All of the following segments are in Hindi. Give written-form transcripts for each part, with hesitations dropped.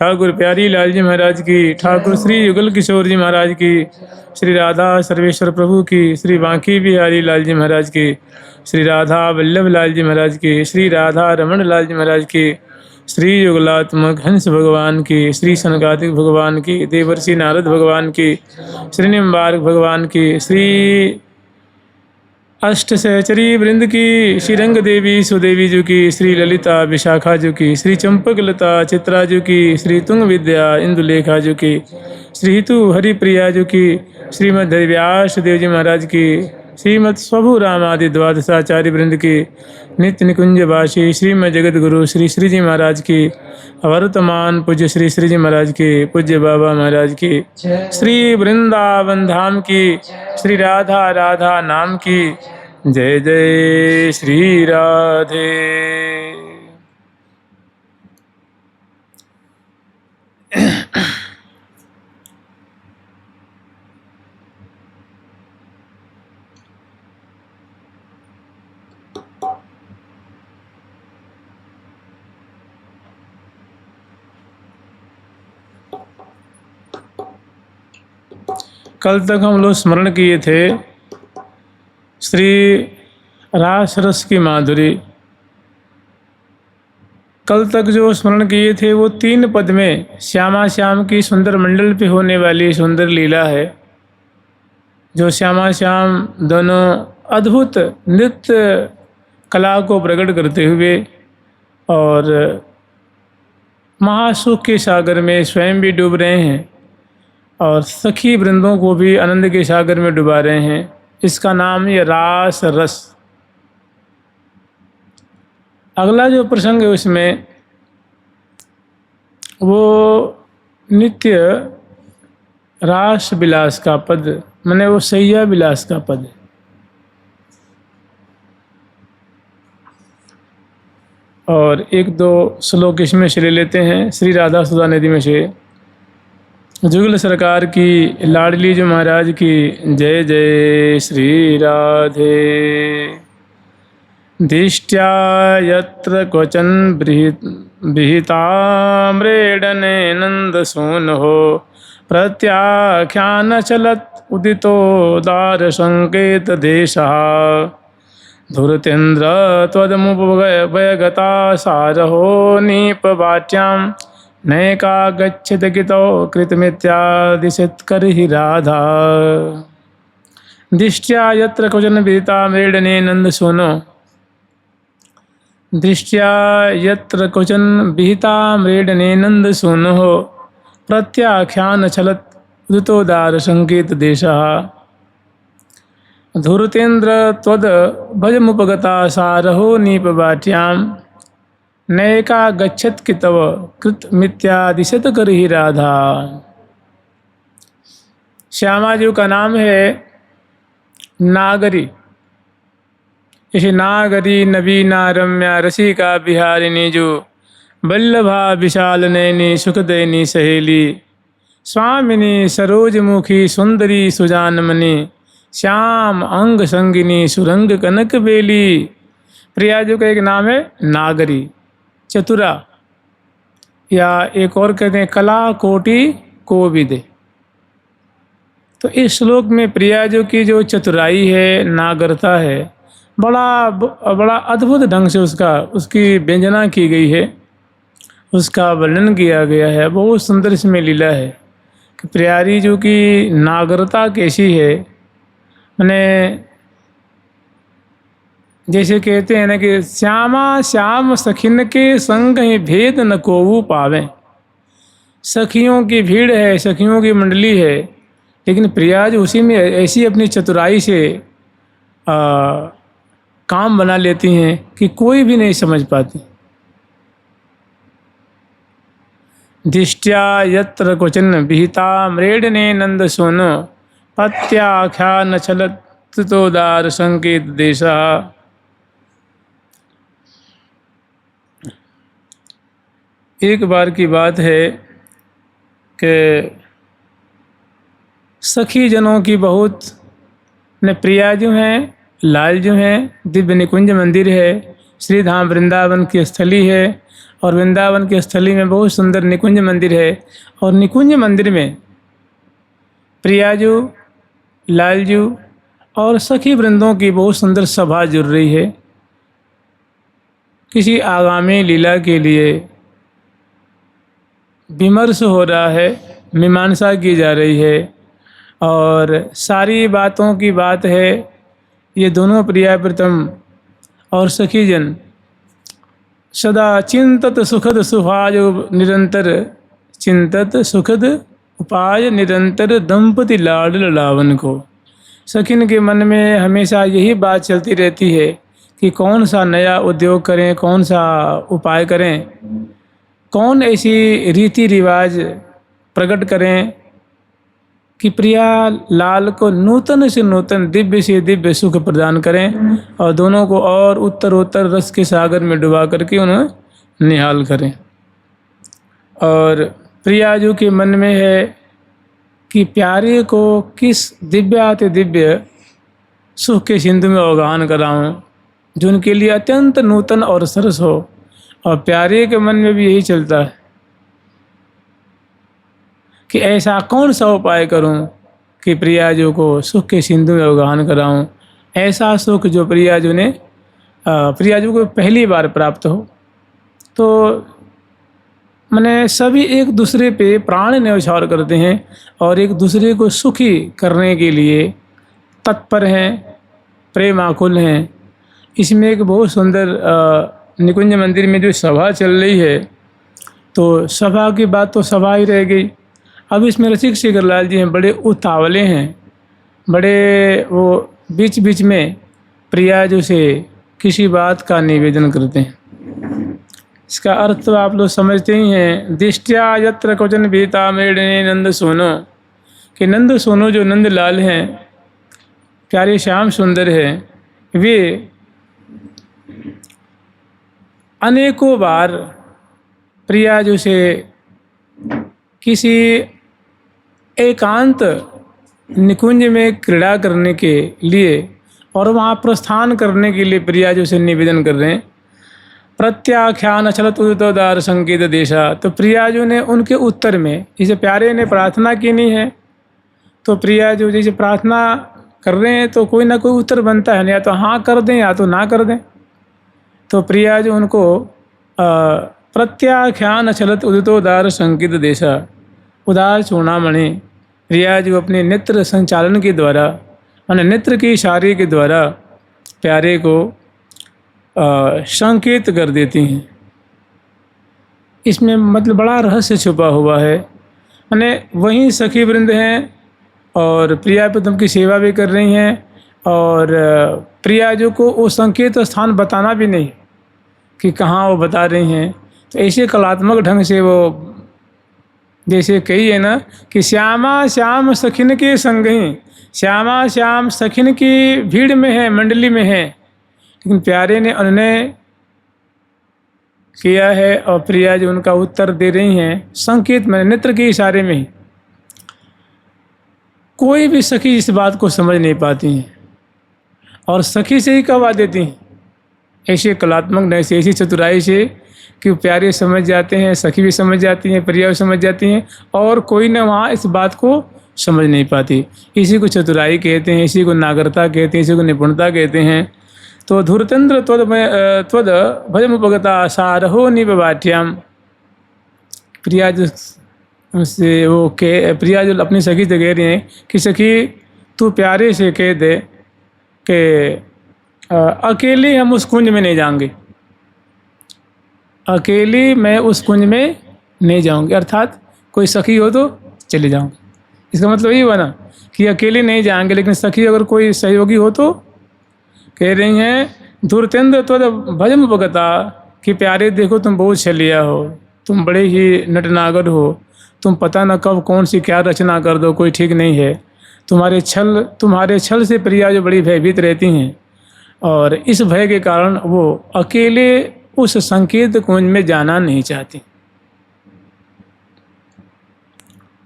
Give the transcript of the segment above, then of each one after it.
ठाकुर प्यारी लाल जी महाराज की, ठाकुर श्री युगल किशोर जी महाराज की, श्री राधा सर्वेश्वर प्रभु की, श्री बांकी बिहारी लाल जी महाराज की, श्री राधा वल्लभ लाल जी महाराज की, श्री राधा रमण लाल जी महाराज की, श्री युगलात्मक हंस भगवान की, श्री सनकादिक भगवान की, देवर्षि नारद भगवान की, श्री निम्बार्क भगवान की, श्री अष्ट सहचरी वृंद की, श्री रंग देवी सुदेवी जी की, श्री ललिता विशाखा जी की, श्री चंपक लता चित्रा जी की, श्री तुंग विद्या इंदुलेखा जी की, श्री हितु हरिप्रिया जी की, श्रीमद व्यास देव जी महाराज की, श्रीमद स्वभु राम आदि द्वादशाचार्य वृंद की, नित्य निकुंज वासी श्रीमद जगत गुरु श्री श्री जी महाराज की, वर्तमान पूज्य श्री श्री जी महाराज की, पूज्य बाबा महाराज की, श्री वृंदावन धाम की, श्री राधा राधा नाम की, जय जय श्री राधे। कल तक हम लोग स्मरण किए थे श्री रास रस की माधुरी। कल तक जो स्मरण किए थे वो 3 पद में श्यामा श्याम की सुंदर मंडल पे होने वाली सुंदर लीला है, जो श्यामा श्याम दोनों अद्भुत नृत्य कला को प्रकट करते हुए और महासुख के सागर में स्वयं भी डूब रहे हैं और सखी वृंदों को भी आनंद के सागर में डुबा रहे हैं। इसका नाम ये रास रस। अगला जो प्रसंग है उसमें वो नित्य रास विलास का पद, माने वो सैया विलास का पद है। और 1-2 श्लोक इसमें से ले लेते हैं श्री राधा सुधा नदी में से। जुगल सरकार की लाडली जो महाराज की, जय जय श्री राधे। दिष्ट्या यत्र क्वचन विहिताम्रेडने नंद सूनो प्रत्याख्यान चलत उदितो दार संकेत देशः धुरतेन्द्र त्वदमुपगता सारहो नीपवाट्यां नैका गच्छत गितो कृतमित्यादिशत्कर्हि राधा। दिष्ट्या यत्र क्वचन विदिता मेडने नंद सुनो। दृष्ट्या यत्र क्वचन विहिता मेडने नंद सुनो प्रत्याख्यान छलत उदितोदार संकेत देशः धुरतेन्द्र त्वद भजमुपगता सारहो नीपवाट्यां नैका गच्छत कि तव कृत मिथ्यादिशत करहि राधा। श्यामा जी का नाम है नागरी। इसे नागरी नवीना रम्या रसिका बिहारिणी जो बल्लभा विशाल नैनी सुखदैनी सहेली स्वामिनी सरोजमुखी सुंदरी सुजानमणि श्याम अंग संगिनी सुरंग कनक बेली। प्रिया जी का एक नाम है नागरी, चतुरा, या एक और कहते हैं कला कोटि कोविद। तो इस श्लोक में प्रिया जो की जो चतुराई है, नागरता है, बड़ा अद्भुत ढंग से उसकी व्यंजना की गई है, उसका वर्णन किया गया है। बहुत सुंदर इसमें लीला है कि प्यारी जो की नागरता कैसी है। मैंने जैसे कहते हैं ना कि श्यामा श्याम सखिन के संग ही भेद न कोऊ पावे। सखियों की भीड़ है, सखियों की मंडली है, लेकिन प्रियाज उसी में ऐसी अपनी चतुराई से काम बना लेती हैं कि कोई भी नहीं समझ पाती। दिष्ट्या यत्र क्वचन विहिता मृडने नंद सोनो पत्याख्यान छलत तोदार संकेत देशा। एक बार की बात है कि सखी जनों की बहुत न प्रिया जो हैं, लाल जो हैं, दिव्य निकुंज मंदिर है, श्री धाम वृंदावन की स्थली है और वृंदावन की स्थली में बहुत सुंदर निकुंज मंदिर है। और निकुंज मंदिर में प्रियाजू, लालजू और सखी वृंदों की बहुत सुंदर सभा जुड़ रही है। किसी आगामी लीला के लिए विमर्श हो रहा है, मीमांसा की जा रही है और सारी बातों की बात है। ये दोनों प्रिया प्रीतम और सखीजन सदा चिंतत सुखद सुभाज निरंतर, चिंतत सुखद उपाय निरंतर, दंपति लाड लड़ावन को। सखिन के मन में हमेशा यही बात चलती रहती है कि कौन सा नया उद्योग करें, कौन सा उपाय करें, कौन ऐसी रीति रिवाज प्रकट करें कि प्रिया लाल को नूतन से नूतन, दिव्य से दिव्य सुख प्रदान करें और दोनों को और उत्तरोत्तर रस के सागर में डुबा करके उन्हें निहाल करें। और प्रियाजू के मन में है कि प्यारे को किस दिव्याति दिव्य सुख के सिंधु में अवगाहन कराऊं जो उनके लिए अत्यंत नूतन और सरस हो। और प्यारे के मन में भी यही चलता है कि ऐसा कौन सा उपाय करूं कि प्रियाजू को सुख के सिंधु में अवगाहन कराऊं, ऐसा सुख जो प्रियाजू को पहली बार प्राप्त हो। तो मैंने सभी एक दूसरे पे प्राण न्यौछावर करते हैं और एक दूसरे को सुखी करने के लिए तत्पर हैं, प्रेमाकुल हैं। इसमें एक बहुत सुंदर निकुंज मंदिर में जो सभा चल रही है, तो सभा की बात तो सभा ही रह गई। अब इसमें रसिक शेखरलाल जी हैं, बड़े उतावले हैं, बड़े वो बीच बीच में प्रियाजू से किसी बात का निवेदन करते हैं। इसका अर्थ तो आप लोग समझते ही हैं। दिष्टया यत्र क्वचन भीता मेड़ने नंद सोनो, कि नंद सोनो जो नंद लाल हैं, प्यारे श्याम सुंदर हैं, वे अनेकों बार प्रियाजू से किसी एकांत निकुंज में क्रीड़ा करने के लिए और वहाँ प्रस्थान करने के लिए प्रियाजू से निवेदन कर रहे हैं। प्रत्याख्यान अचलत उदितोदार संकेत देशा, तो प्रियाजू ने उनके उत्तर में, जैसे प्यारे ने प्रार्थना की नहीं है तो प्रियाजू जैसे प्रार्थना कर रहे हैं तो कोई ना कोई उत्तर बनता है, या तो हाँ कर दें या तो ना कर दें। तो प्रियाजू उनको प्रत्याख्यान अचलत उदितोदार संकेत देशा, उदार चूड़ामणि, प्रियाजू अपने नेत्र संचालन के द्वारा, माने नेत्र की इशारे के द्वारा प्यारे को संकेत कर देती हैं। इसमें मतलब बड़ा रहस्य छुपा हुआ है। माने वहीं सखी वृंद हैं और प्रिया प्रीतम की सेवा भी कर रही हैं और प्रियाजू को वो संकेत स्थान बताना भी नहीं कि कहाँ वो बता रही हैं। तो ऐसे कलात्मक ढंग से वो जैसे कही है ना कि श्यामा श्याम सखिन के संग ही, श्यामा श्याम सखिन की भीड़ में है, मंडली में है, लेकिन प्यारे ने उन्हें किया है और प्रियाजू उनका उत्तर दे रही हैं संकेत में, नेत्र के इशारे में ही। कोई भी सखी इस बात को समझ नहीं पाती हैं और सखी से ही कहवा देती हैं, ऐसे कलात्मक ढंग से, ऐसी चतुराई से कि प्यारे समझ जाते हैं, सखी भी समझ जाती हैं, प्रिया भी समझ जाती हैं और कोई न वहाँ इस बात को समझ नहीं पाती। इसी को चतुराई कहते हैं, इसी को नागरता कहते हैं, इसी को निपुणता कहते हैं। तो धुरतेन्द्र त्वद भजमुपगता सारहो निपबाठ्याम, प्रियाजू से वो प्रियाजू अपनी सखी से कह रही हैं कि सखी तू प्यारे से कह दे कि अकेले हम उस कुंज में नहीं जाएंगे, अकेली मैं उस कुंज में नहीं जाऊंगी, अर्थात कोई सखी हो तो चले जाऊंगी। इसका मतलब ये हुआ ना कि अकेले नहीं जाएंगे, लेकिन सखी अगर कोई सहयोगी हो तो। कह रही हैं धुरतेन्द्र त्वद भजम उपगता, कि प्यारे देखो तुम बहुत छलिया हो, तुम बड़े ही नटनागर हो, तुम पता न कब कौन सी क्या रचना कर दो, कोई ठीक नहीं है। तुम्हारे छल से प्रिया जो बड़ी भयभीत रहती हैं और इस भय के कारण वो अकेले उस संकेत कुंज में जाना नहीं चाहती।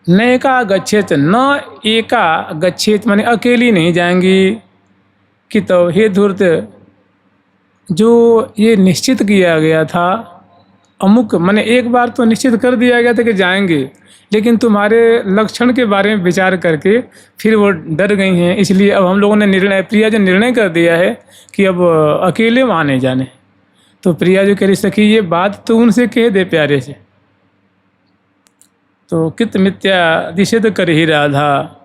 न एका गच्छेत, न एका गच्छेत माने अकेली नहीं जाएंगी। कि तो हे धूर्त, जो ये निश्चित किया गया था अमुक मैंने एक बार तो निश्चित कर दिया गया था कि जाएंगे, लेकिन तुम्हारे लक्षण के बारे में विचार करके फिर वो डर गई हैं, इसलिए अब हम लोगों ने प्रिया जो निर्णय कर दिया है कि अब अकेले वहाँ नहीं जाने। तो प्रिया जो कह रही सखी ये बात तो उनसे कह दे प्यारे से। तो कित मिथ्या दिशेद कर ही राधा,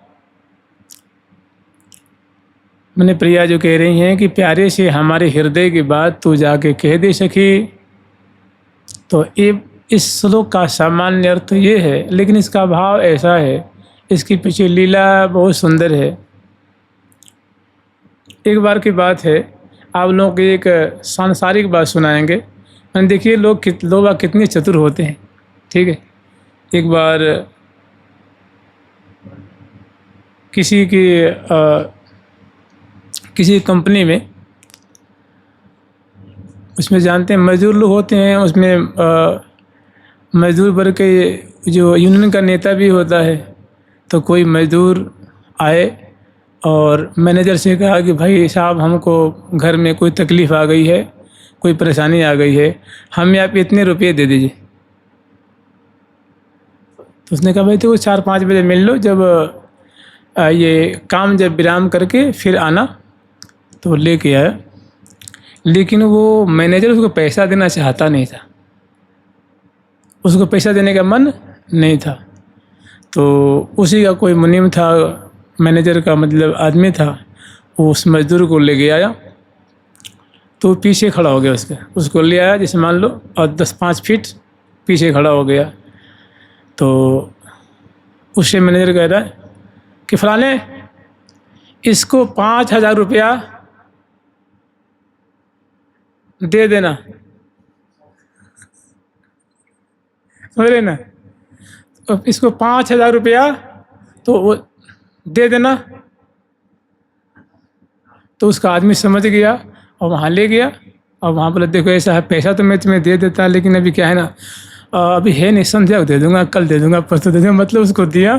मैंने प्रिया जो कह रही हैं कि प्यारे से हमारे हृदय की बात तू जाके कह दे सखी। तो ये इस श्लोक का सामान्य अर्थ ये है, लेकिन इसका भाव ऐसा है, इसकी पीछे लीला बहुत सुंदर है। एक बार की बात है, आप लोगों को एक सांसारिक बात सुनाएंगे। मैंने देखिए लोग कितने चतुर होते हैं, ठीक है। एक बार किसी कंपनी में, उसमें जानते हैं मजदूर लोग होते हैं, उसमें मजदूर वर्ग के जो यूनियन का नेता भी होता है। तो कोई मजदूर आए और मैनेजर से कहा कि भाई साहब हमको घर में कोई तकलीफ़ आ गई है, कोई परेशानी आ गई है, हमें आप इतने रुपये दे दीजिए। तो उसने कहा भाई तो 4-5 बजे मिल लो, जब ये काम जब विराम करके फिर आना। तो लेके आया, लेकिन वो मैनेजर उसको पैसा देना चाहता नहीं था, उसको पैसा देने का मन नहीं था। तो उसी का कोई मुनीम था, मैनेजर का मतलब आदमी था, वो उस मजदूर को ले गया आया। तो पीछे खड़ा हो गया, उसको ले आया जैसे मान लो, और 10-5 फीट पीछे खड़ा हो गया। तो उससे मैनेजर कह रहा है कि फलाने इसको 5,000 रुपया दे देना, समझ रहे ना। तो इसको 5,000 रुपया तो वो दे देना। तो उसका आदमी समझ गया और वहाँ ले गया, और वहाँ बोले देखो ऐसा है, पैसा तो मैं तुम्हें दे देता, लेकिन अभी क्या है ना, अभी है नहीं, संध्या को दे दूंगा, कल दे दूंगा, परसों दे दूंगा। मतलब उसको दिया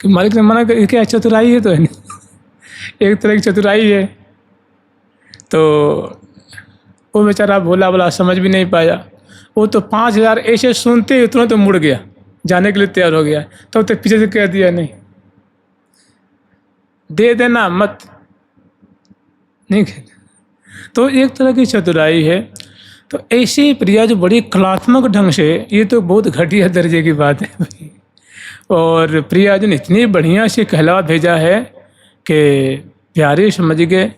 कि मालिक ने मना कर, क्या चतुराई है तो है नहीं, एक तरह की चतुराई है। तो वो बेचारा भोला भोला समझ भी नहीं पाया। वो तो 5,000 ऐसे सुनते ही तुरंत तो मुड़ गया, जाने के लिए तैयार हो गया। तो पीछे से कह दिया नहीं, दे देना मत, नहीं कहना। तो एक तरह की चतुराई है। तो ऐसी प्रिया जो बड़ी कलात्मक ढंग से, ये तो बहुत घटिया दर्जे की बात है भाई। और प्रिया जो ने इतनी बढ़िया से कहला भेजा है कि प्यारे समझ गए,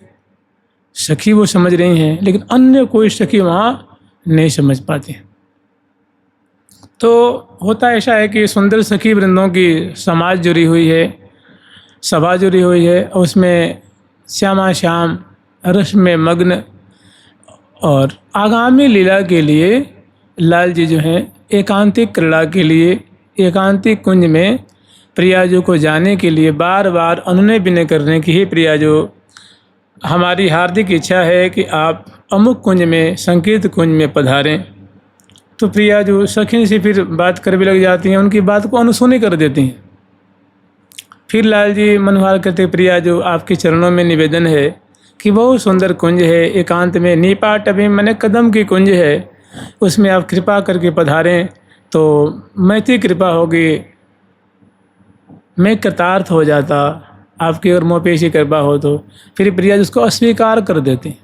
सखी वो समझ रही हैं, लेकिन अन्य कोई सखी वहाँ नहीं समझ पाती। तो होता ऐसा है कि सुंदर सखी वृंदों की समाज जुड़ी हुई है, सभा जुड़ी हुई है, और उसमें श्यामा श्याम रस में मग्न, और आगामी लीला के लिए लाल जी जो हैं एकांतिक क्रीड़ा के लिए एकांतिक कुंज में प्रिया जो को जाने के लिए बार बार अनुनय विनय करने की ही, प्रिया जो हमारी हार्दिक इच्छा है कि आप अमुक कुंज में, संकीर्त कुंज में पधारें। तो प्रिया जो सखी से फिर बात कर भी लग जाती हैं, उनकी बात को अनसुनी कर देती हैं। फिर लाल जी मनोहार करते, प्रिया जो आपके चरणों में निवेदन है कि बहुत सुंदर कुंज है, एकांत में नीपाट अभी मैंने कदम की कुंज है, उसमें आप कृपा करके पधारें तो मैत्री कृपा होगी, मैं कृतार्थ हो जाता, आपकी ओर मोहपेशी कृपा हो। तो फिर प्रिया जिसको अस्वीकार कर देते।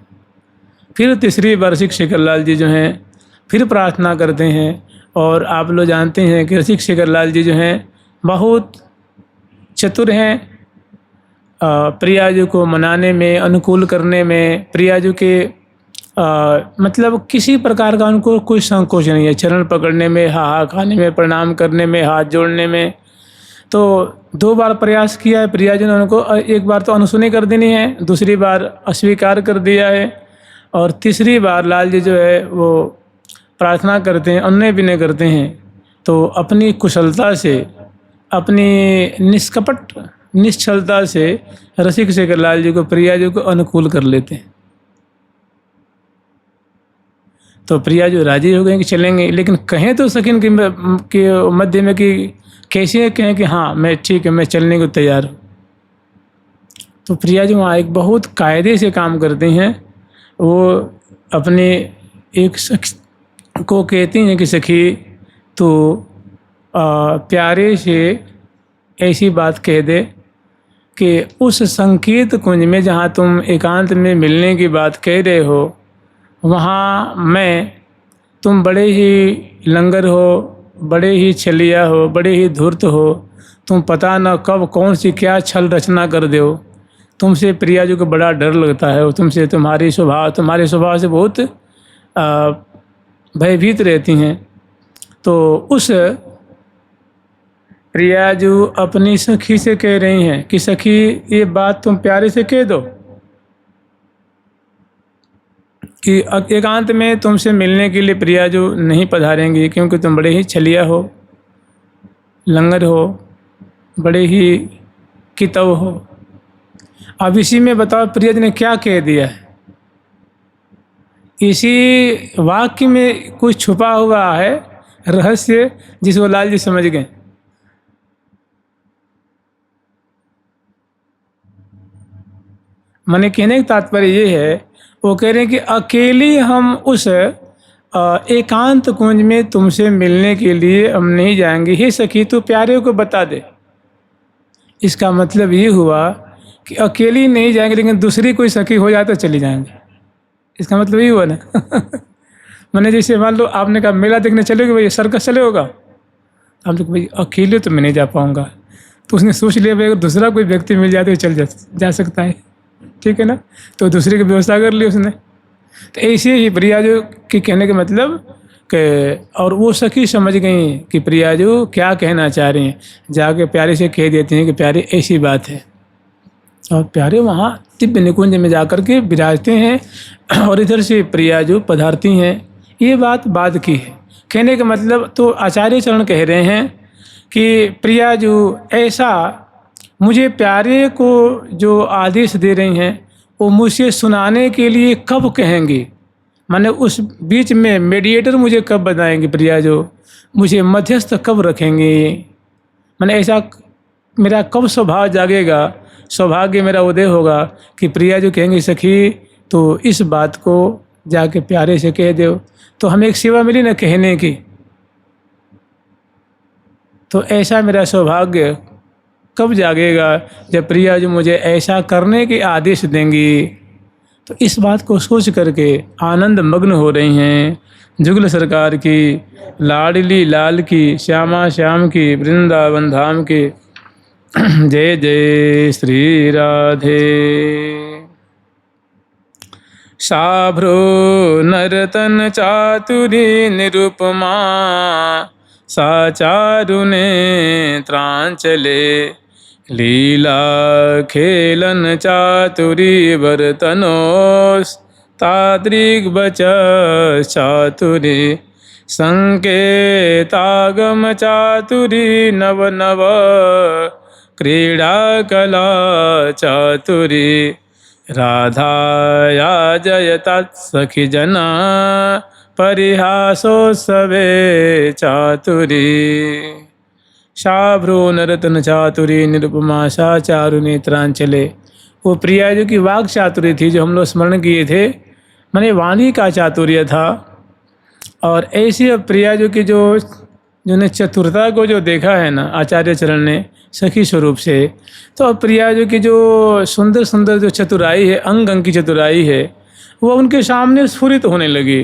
फिर तीसरी बार रसिक शेखर लाल जी जो हैं फिर प्रार्थना करते हैं, और आप लोग जानते हैं कि रसिक शेखर लाल जी जो हैं बहुत चतुर हैं, प्रिया जी को मनाने में, अनुकूल करने में, प्रिया जी के मतलब किसी प्रकार का उनको कोई संकोच नहीं है, चरण पकड़ने में, हा खाने में, प्रणाम करने में, हाथ जोड़ने में। तो 2 बार प्रयास किया है प्रिया जी ने उनको, एक बार तो अनसुनी कर देनी है, दूसरी बार अस्वीकार कर दिया है, और तीसरी बार लाल जी जो है वो प्रार्थना करते हैं, अनुनय विनय करते हैं। तो अपनी कुशलता से, अपनी निष्कपट निश्चलता से रसिक शेखर लाल जी को, प्रिया जी को अनुकूल कर लेते हैं। तो प्रिया जो राजी हो गए कि चलेंगे, लेकिन कहें तो सखिन के मध्य में कि कैसे कहें कि हाँ मैं ठीक है, मैं चलने को तैयार हूँ। तो प्रिया जी वहाँ एक बहुत कायदे से काम करते हैं। वो अपने एक को कहती हैं कि सखी तो प्यारे से ऐसी बात कह दे कि उस संकेत कुंज में जहाँ तुम एकांत में मिलने की बात कह रहे हो, वहाँ तुम बड़े ही लंगर हो, बड़े ही छलिया हो, बड़े ही धूर्त हो, तुम पता न कब कौन सी क्या छल रचना कर दो। तुमसे प्रिया जी को बड़ा डर लगता है, तुमसे तुम्हारे स्वभाव से बहुत भयभीत रहती हैं। तो उस प्रिया जो अपनी सखी से कह रही हैं कि सखी ये बात तुम प्यारे से कह दो कि एकांत में तुमसे मिलने के लिए प्रिया जो नहीं पधारेंगी, क्योंकि तुम बड़े ही छलिया हो, लंगर हो, बड़े ही कितव हो। अब इसी में बताओ प्रिया जी ने क्या कह दिया है। इसी वाक्य में कुछ छुपा हुआ है रहस्य, जिसको लाल जी समझ गए। मैंने कहने का तात्पर्य ये है, वो कह रहे हैं कि अकेले हम उस एकांत कुंज में तुमसे मिलने के लिए हम नहीं जाएंगे, हे सखी तू प्यारे को बता दे। इसका मतलब ये हुआ कि अकेली नहीं जाएंगे, लेकिन दूसरी कोई सखी हो जाए तो चली जाएंगे। इसका मतलब ये हुआ ना। मैंने जैसे मान लो आपने कहा मेला देखने चलोगे भाई, सर्कस चले होगा, हम तो भाई अकेले तो मैं नहीं जा पाऊँगा। तो उसने सोच लिया भाई अगर दूसरा कोई व्यक्ति मिल जाए तो चल जा सकता है, ठीक है ना। तो दूसरे की व्यवस्था कर ली उसने। तो ऐसे ही प्रिया जो की कहने का मतलब कि, और वो सखी समझ गई कि प्रिया जो क्या कहना चाह रही हैं, जाके प्यारे से कह देती हैं कि प्यारे ऐसी बात है। और प्यारे वहाँ दिव्य निकुंज में जाकर के विराजते हैं और इधर से प्रिया जो पधारती हैं। ये बात बाद की है। कहने का मतलब तो आचार्य चरण कह रहे हैं कि प्रिया जो ऐसा मुझे प्यारे को जो आदेश दे रही हैं वो मुझसे सुनाने के लिए कब कहेंगी, माने उस बीच में मीडिएटर मुझे कब बताएंगे, प्रिया जो मुझे मध्यस्थ कब रखेंगे, माने ऐसा मेरा कब स्वभाव जागेगा, सौभाग्य मेरा उदय होगा कि प्रिया जो कहेंगे सखी तो इस बात को जाके प्यारे से कह दो। तो हमें एक सेवा मिली ना कहने की, तो ऐसा मेरा सौभाग्य कब जागेगा जब प्रिया जो मुझे ऐसा करने के आदेश देंगी। तो इस बात को सोच करके आनंद मग्न हो रही हैं। जुगल सरकार की, लाडली लाल की, श्यामा श्याम की, वृंदावन धाम की जय जय श्री राधे। साभ्रो नर्तन चातुरी निरुपमा, सा चारु नेत्रांचले, लीला खेलन चातुरी वर्तनोस, तादृग्बच चातुरी, संकेतागम चातुरी नव नव, क्रीड़ा कला चातुरी, राधाया जयता सखी जना, परिहासोत्सवे चातुरी। शाभ्रो नरतन चातुरी निरुपमा, सा चारु नेत्रांचले। वो प्रिया जी की वाक चातुरी थी जो हम लोग स्मरण किए थे, माने वाणी का चातुर्य था। और ऐसी प्रिया जी की जो ने चतुरता को जो देखा है ना आचार्य चरण ने सखी स्वरूप से, तो प्रिया जी की जो सुंदर सुंदर जो चतुराई है, अंग अंग की चतुराई है, वो उनके सामने स्फुरित होने लगी।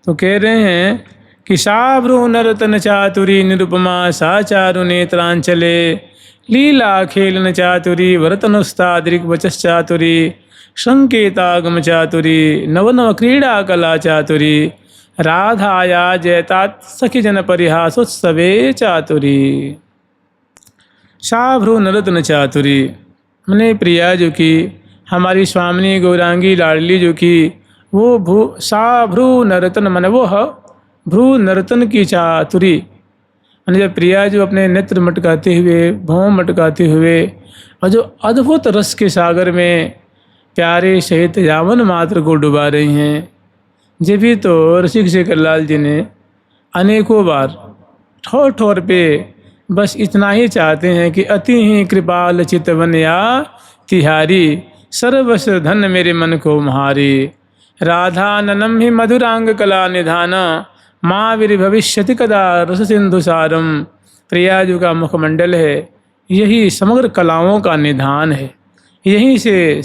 तो कह रहे हैं कि शाभ्रो नर्तन चातुरी निरुपमा, सा चारु नेत्रांचले, लीला खेलन चातुरी वर्तनोस्तादृग्वचस चातुरी, संकेतागम चातुरी, नव नव क्रीड़ा कला चातुरी, राधाया जयतात सखी जन परिहासोत्सवे चातुरी। शाभ्रो नर्तन चातुरी मैंने प्रिया जो की हमारी स्वामिनी गौरांगी लाडली जो की वो शाभ्रू नर्तन माने वो भ्रू नर्तन की चातुरी, माने जब प्रिया जो अपने नेत्र मटकाते हुए, भौं मटकाते हुए और जो अद्भुत रस के सागर में प्यारे सहित यावन मात्र को डुबा रही हैं। जब भी तो रसिक शेखर लाल जी ने अनेकों बार ठोर ठोर पे बस इतना ही चाहते हैं कि अति ही कृपाल चितवन या तिहारी, सर्वस धन मेरे मन को म्हारी, राधा ननम ही मधुरांग कला निधाना, महावीर्भविष्यति कदा रस सिंधुसारम। प्रियाजू का मुखमंडल है, यही समग्र कलाओं का निधान है। यहीं से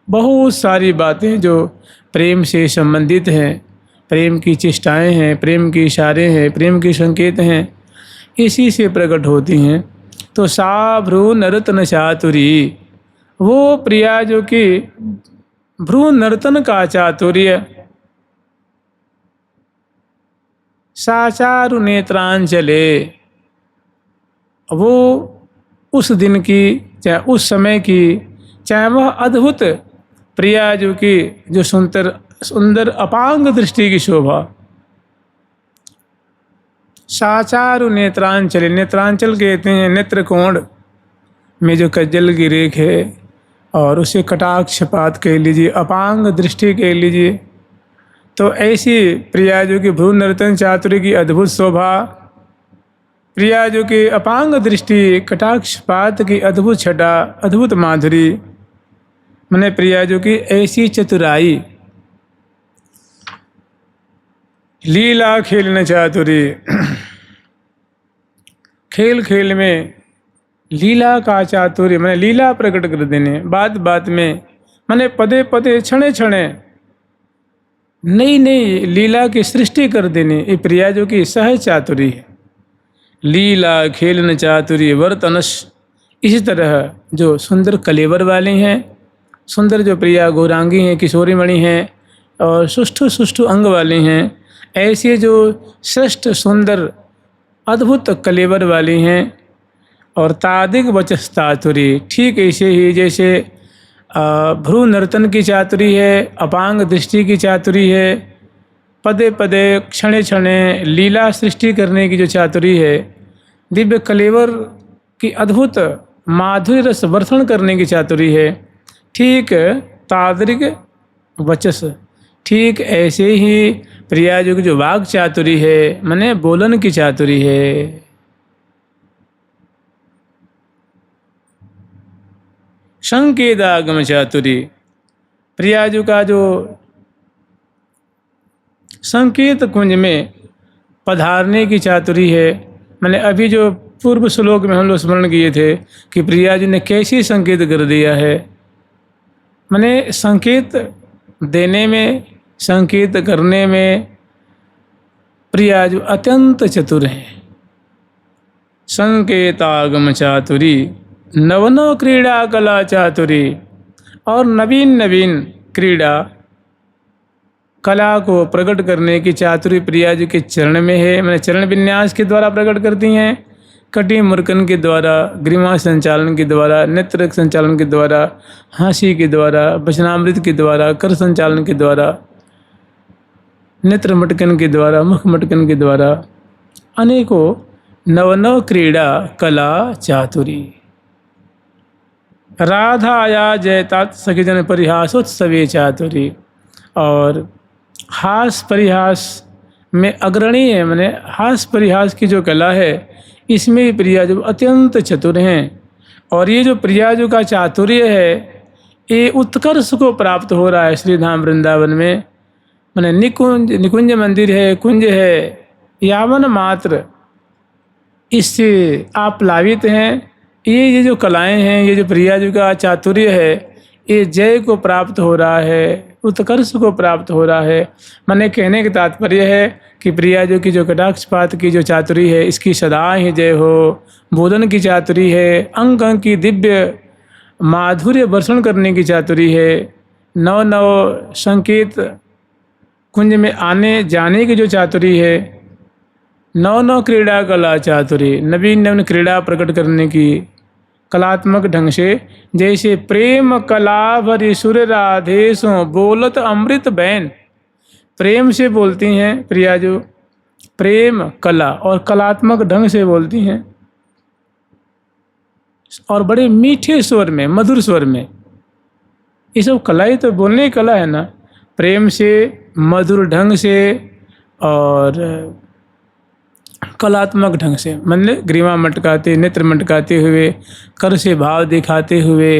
बहुत सारी बातें जो प्रेम से संबंधित हैं, प्रेम की चेष्टाएं हैं, प्रेम के इशारे हैं, प्रेम के संकेत हैं, इसी से प्रकट होती हैं। तो सा भ्रू नर्तन चातुरी, वो प्रिया जो कि भ्रू नर्तन का चातुर्य, साचारु नेत्रांचले, वो उस दिन की चाहे उस समय की, चाहे वह अद्भुत प्रिया जो कि जो सुंदर अपांग दृष्टि की शोभा। साचारु नेत्रांचल, नेत्रांचल कहते हैं नेत्र कोण में जो कज्जल की रेख है, और उसे कटाक्षपात कह लीजिए, अपांग दृष्टि कह लीजिए। तो ऐसी प्रिया जो कि भ्रू नर्तन चातुर्य की अद्भुत शोभा, प्रिया जो कि अपांग दृष्टि, कटाक्षपात की अद्भुत छटा, अद्भुत माधुरी, मैंने प्रिया जो कि ऐसी चतुराई, लीला खेलने चातुरी, खेल खेल में लीला का चातुर्य, मैंने लीला प्रकट कर देने, बात बात में, मैंने पदे पदे क्षणे क्षणे नई नई लीला की सृष्टि कर देने, ये प्रिया जो कि सहज चातुरी है। लीला खेलन चातुरी वर्तनश, इसी तरह जो सुंदर कलेवर वाली हैं, सुंदर जो प्रिया गौरांगी हैं, किशोरी मणि हैं, और सुष्ठु सुष्ठु अंग वाली हैं, ऐसे जो श्रेष्ठ सुंदर अद्भुत कलेवर वाली हैं। और तादिक वचस चातुरी, ठीक ऐसे ही जैसे भ्रू नर्तन की चातुरी है, अपांग दृष्टि की चातुरी है, पदे पदे क्षणे क्षणे लीला सृष्टि करने की जो चातुरी है, दिव्य कलेवर की अद्भुत माधुर्य रस वर्षण करने की चातुरी है, ठीक तादृक वचस, ठीक ऐसे ही प्रिया जो की जो वाग चातुरी है, माने बोलन की चातुरी है। संकेतागम चातुरी, प्रियाजू का जो संकेत कुंज में पधारने की चातुरी है। मैंने अभी जो पूर्व श्लोक में हम लोग स्मरण किए थे कि प्रियाजू ने कैसी संकेत कर दिया है, मैंने संकेत देने में, संकेत करने में प्रियाजू अत्यंत चतुर हैं। संकेतागम चातुरी नवनो क्रीड़ा कला चातुरी, और नवीन नवीन क्रीड़ा कला को प्रकट करने की चातुरी प्रिया जी के चरण में है। मैंने चरण विन्यास के द्वारा प्रकट करती हैं, कटी मुर्कन के द्वारा, ग्रीवा संचालन के द्वारा, नेत्र संचालन के द्वारा, हांसी के द्वारा, वचनामृत के द्वारा, कर संचालन के द्वारा, नेत्र मटकन के द्वारा, मुख मटकन के द्वारा, अनेकों नवनव क्रीड़ा कला चातुरी। राधाया जयतात सखीजन परिहासोत्सवे चातुरी, और हास परिहास में अग्रणी है। मैंने हास परिहास की जो कला है, इसमें भी प्रियाजू अत्यंत चतुर हैं। और ये जो प्रियाजू का चातुर्य है, ये उत्कर्ष को प्राप्त हो रहा है श्री धाम वृंदावन में। मैंने निकुंज मंदिर है, कुंज है, यावन मात्र इससे आप लावित हैं। ये जो कलाएं हैं, ये जो प्रियाजू का चातुर्य है, ये जय को प्राप्त हो रहा है, उत्कर्ष को प्राप्त हो रहा है। मैंने कहने का तात्पर्य है कि प्रियाजू की जो कटाक्षपात की जो चातुरी है, इसकी सदा ही जय हो। बोधन की चातुरी है, अंग अंग की दिव्य माधुर्य वर्षण करने की चातुरी है, नव नव संकेत कुंज में आने जाने की जो चातुरी है, नव नव क्रीड़ा कला चातुरी, नवीन नवीन क्रीड़ा प्रकट करने की कलात्मक ढंग से। जैसे प्रेम कला भरी सुर राधेशों बोलत अमृत बैन, प्रेम से बोलती हैं प्रियाजू, प्रेम कला और कलात्मक ढंग से बोलती हैं, और बड़े मीठे स्वर में, मधुर स्वर में। ये सब कला ही तो बोलने की कला है ना, प्रेम से, मधुर ढंग से और कलात्मक ढंग से। मतलब ग्रीवा मटकाते, नेत्र मटकाते हुए, कर से भाव दिखाते हुए,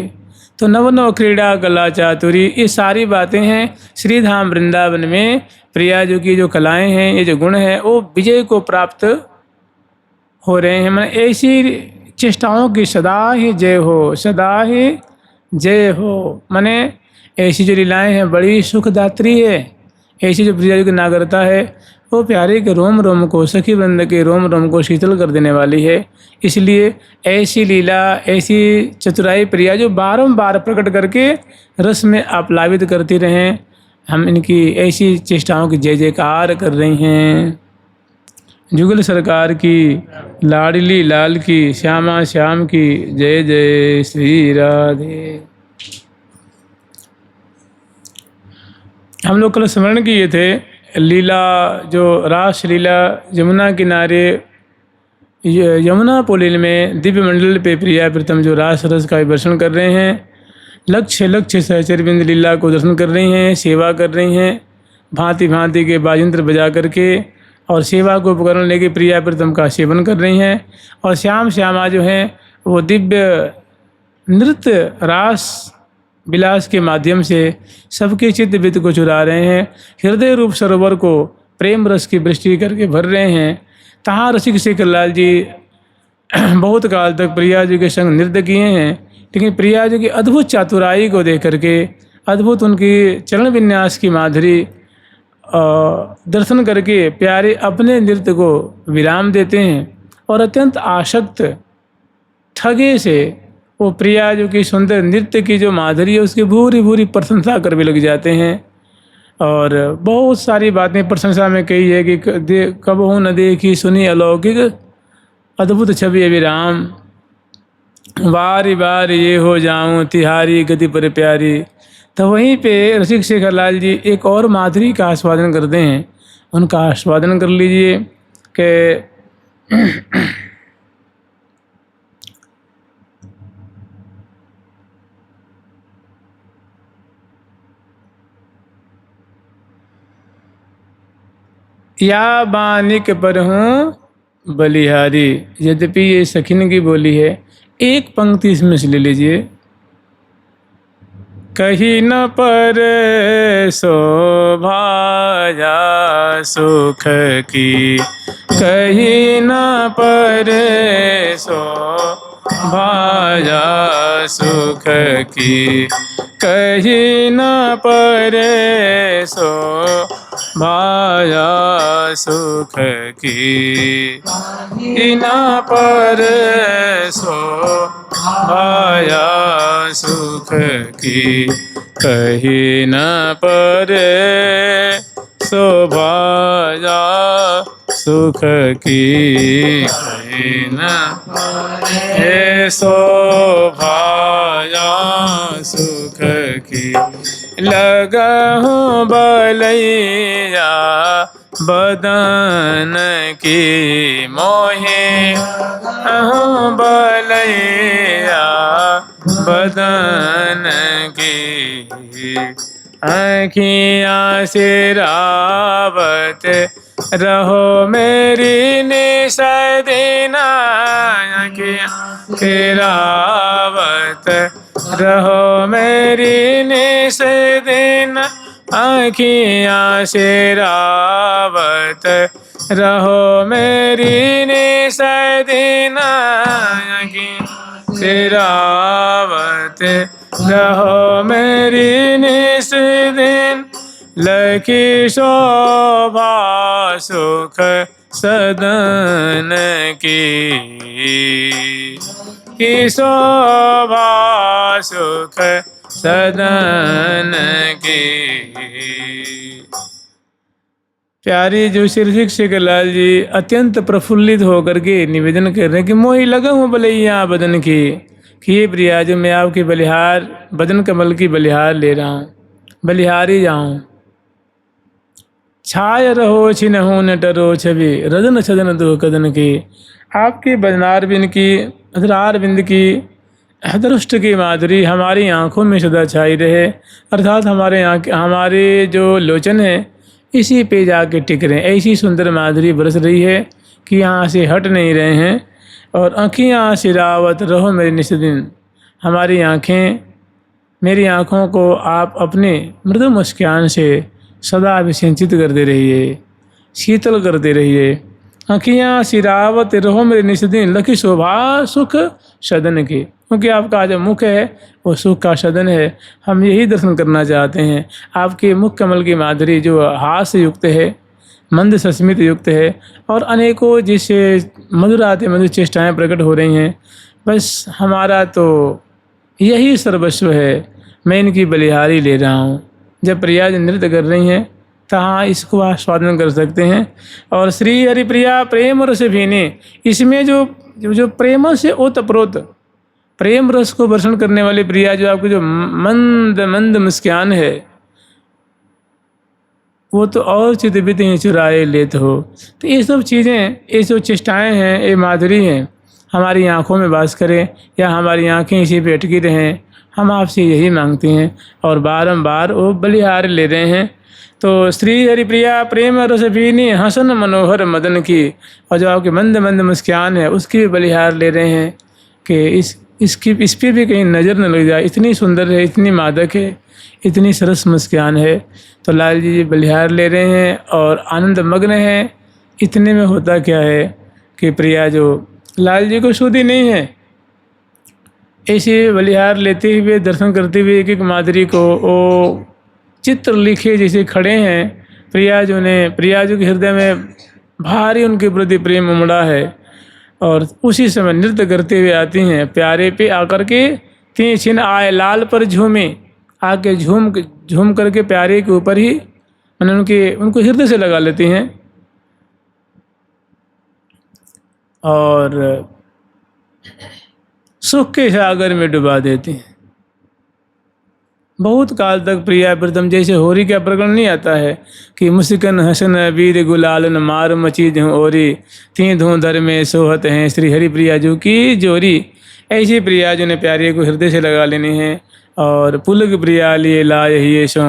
तो नव नव क्रीड़ा कला चातुरी, ये सारी बातें हैं श्रीधाम वृंदावन में प्रिया जी की जो कलाएं हैं, ये जो गुण हैं, वो विजय को प्राप्त हो रहे हैं। मैंने ऐसी चेष्टाओं की सदा ही जय हो, सदा ही जय हो। माने ऐसी जो लीलाएं हैं बड़ी सुखदात्री है। ऐसी जो प्रिया जी की नागरता है वो प्यारे के रोम रोम को, सखी वृंद के रोम रोम को शीतल कर देने वाली है। इसलिए ऐसी लीला, ऐसी चतुराई प्रिया जो बारंबार प्रकट करके रस में आप्लावित करती रहें, हम इनकी ऐसी चेष्टाओं की जय जयकार कर रही हैं। जुगल सरकार की, लाडली लाल की, श्यामा श्याम की जय जय श्री राधे। हम लोग कल स्मरण किए थे लीला, जो रास लीला यमुना किनारे, यमुना पुलिल में दिव्य मंडल पे प्रिया प्रीतम जो रास रस का दर्शन कर रहे हैं, लक्ष्य लक्ष्य सहचर बिंद लीला को दर्शन कर रही हैं, सेवा कर रही हैं, भांति भांति के बाजयंत्र बजा करके और सेवा को उपकरण लेके प्रिया प्रीतम का सेवन कर रही हैं। और श्याम श्यामा जो हैं वो दिव्य नृत्य रास विलास के माध्यम से सबके चित्त वित्त को चुरा रहे हैं, हृदय रूप सरोवर को प्रेम रस की वृष्टि करके भर रहे हैं। तहाँ रसिक शेखर लाल जी बहुत काल तक प्रिया जी के संग नृत्य किए हैं, लेकिन प्रिया जी की अद्भुत चातुराई को देख करके, अद्भुत उनकी चरण विन्यास की माधुरी दर्शन करके प्यारे अपने नृत्य को विराम देते हैं और अत्यंत आसक्त ठगे से वो प्रिया जो की सुंदर नृत्य की जो माधुरी है उसकी भूरी भूरी प्रशंसा कर भी लग जाते हैं। और बहुत सारी बातें प्रशंसा में कही है कि कब हूँ न देखी सुनी अलौकिक अद्भुत छवि अभिराम, बारी बार ये हो जाऊँ तिहारी गति पर प्यारी। तो वहीं पे रसिक शेखर लाल जी एक और माधुरी का आस्वादन करते हैं, उनका आस्वादन कर लीजिए कि या बानिक पर हूँ बलिहारी। यद्यपि ये सखिन की बोली है, एक पंक्ति इसमें से ले लीजिए। कहीं न पर शोभाया सुख की, कहीं न पर शोभाया सुख की, कहीं न पर शोभाया सुख की, कहीं न पर शोभाया सुख की, कहीं न पर शोभाया सुख की, कहीं न पर शोभाया सुख की। लगहूँ बलैया बदन की मोहे, लगहूँ बलैया बदन की, आँखियाँ से रावत रहो मेरी निसदीना, आँखियाँ से रावत रहो मेरी निसदीना, आँखियाँ से रावत रहो मेरी निसदीना, आँखियाँ से रावत रहो मेरी निसदीन। लखी शोभा सुख सदन की शोभा सुख सदन की। प्यारी जो श्री शेखर लाल जी अत्यंत प्रफुल्लित होकर के निवेदन कर रहे हैं कि मोही लगा हूँ बलैया बदन की, कि प्रिया जो मैं आपकी बलिहार बदन कमल की बलिहार ले रहा हूँ, बलिहारी जाऊँ। छाय रहो छिनहु न डरो छवि रदन छदन दो कदन की, आपके बदनार बिंद की, अधरार बिंद की, दृष्ट की माधुरी हमारी आँखों में सदा छाई रहे, अर्थात हमारे जो लोचन है इसी पे जाके टिक रहे हैं। ऐसी सुंदर माधुरी बरस रही है कि यहाँ से हट नहीं रहे हैं। और आँखियाँ सिरावत रहो मेरे निस्दिन, हमारी आँखें मेरी आँखों को आप अपने मृदु मुस्कान से सदा अभिसिंचित करते रहिए, शीतल करते रहिए। आँखियाँ सिरावत रहो मेरे निस्दिन, लखी शोभा सुख सदन की। क्योंकि आपका जो मुख है वो सुख का सदन है। हम यही दर्शन करना चाहते हैं। आपके मुख कमल की माधुरी जो हास्य युक्त है, मंद सस्मित युक्त है, और अनेकों जिससे मधुराते मधुर चेष्टाएँ प्रकट हो रही हैं। बस हमारा तो यही सर्वस्व है। मैं इनकी बलिहारी ले रहा हूँ। जब प्रिया जी नृत्य कर रही हैं तहाँ इसको आस्वादन कर सकते हैं। और श्री हरिप्रिया प्रेम रस भीने, इसमें जो जो प्रेम से ओतप्रोत प्रेम रस को वर्षण करने वाली प्रिया, जो आपकी जो मंद मंद मुस्कान है, वो तो और चितबित ही चुराए लेते हो। तो ये सब चीज़ें, ये जो चेष्टाएँ हैं, ये माधुरी हैं, हमारी आँखों में वास करें या हमारी आँखें इसी पे अटकी रहें। हम आपसे यही मांगते हैं और बारंबार वो बलिहार ले रहे हैं। तो श्री हरिप्रिया प्रेम रस भीनी हसन मनोहर मदन की, और जो आपके मंद मंद मुस्कान है उसकी भी बलिहार ले रहे हैं कि इस पे भी कहीं नज़र न लग जाए। इतनी सुंदर है, इतनी मादक है, इतनी सरस मुस्कान है। तो लाल जी बलिहार ले रहे हैं और आनंद मग्न हैं। इतने में होता क्या है कि प्रिया जो लाल जी को शुद्धि नहीं है, ऐसे बलिहार लेते हुए दर्शन करते हुए एक एक माधुरी को वो चित्र लिखे जैसे खड़े हैं। प्रिया जो के हृदय में भारी उनके प्रति प्रेम उमड़ा है, और उसी समय नृत्य करते हुए आती हैं। प्यारे पे आकर के तीन छिन आए लाल पर झूमे, आके झूम करके प्यारे के ऊपर ही मैंने उनको हृदय से लगा लेती हैं और सुख के सागर में डुबा देती हैं। बहुत काल तक प्रिया प्रीतम, जैसे होरी का प्रकरण नहीं आता है कि मुस्कन हसन वीर गुलालन मार मची धूँ ओरी, ती धूँ धर में सोहत हैं श्री हरि प्रिया जो की जोरी। ऐसी प्रिया जो ने प्यारे को हृदय से लगा लेनी है। और पुलक प्रिया लिए लाय ही सो,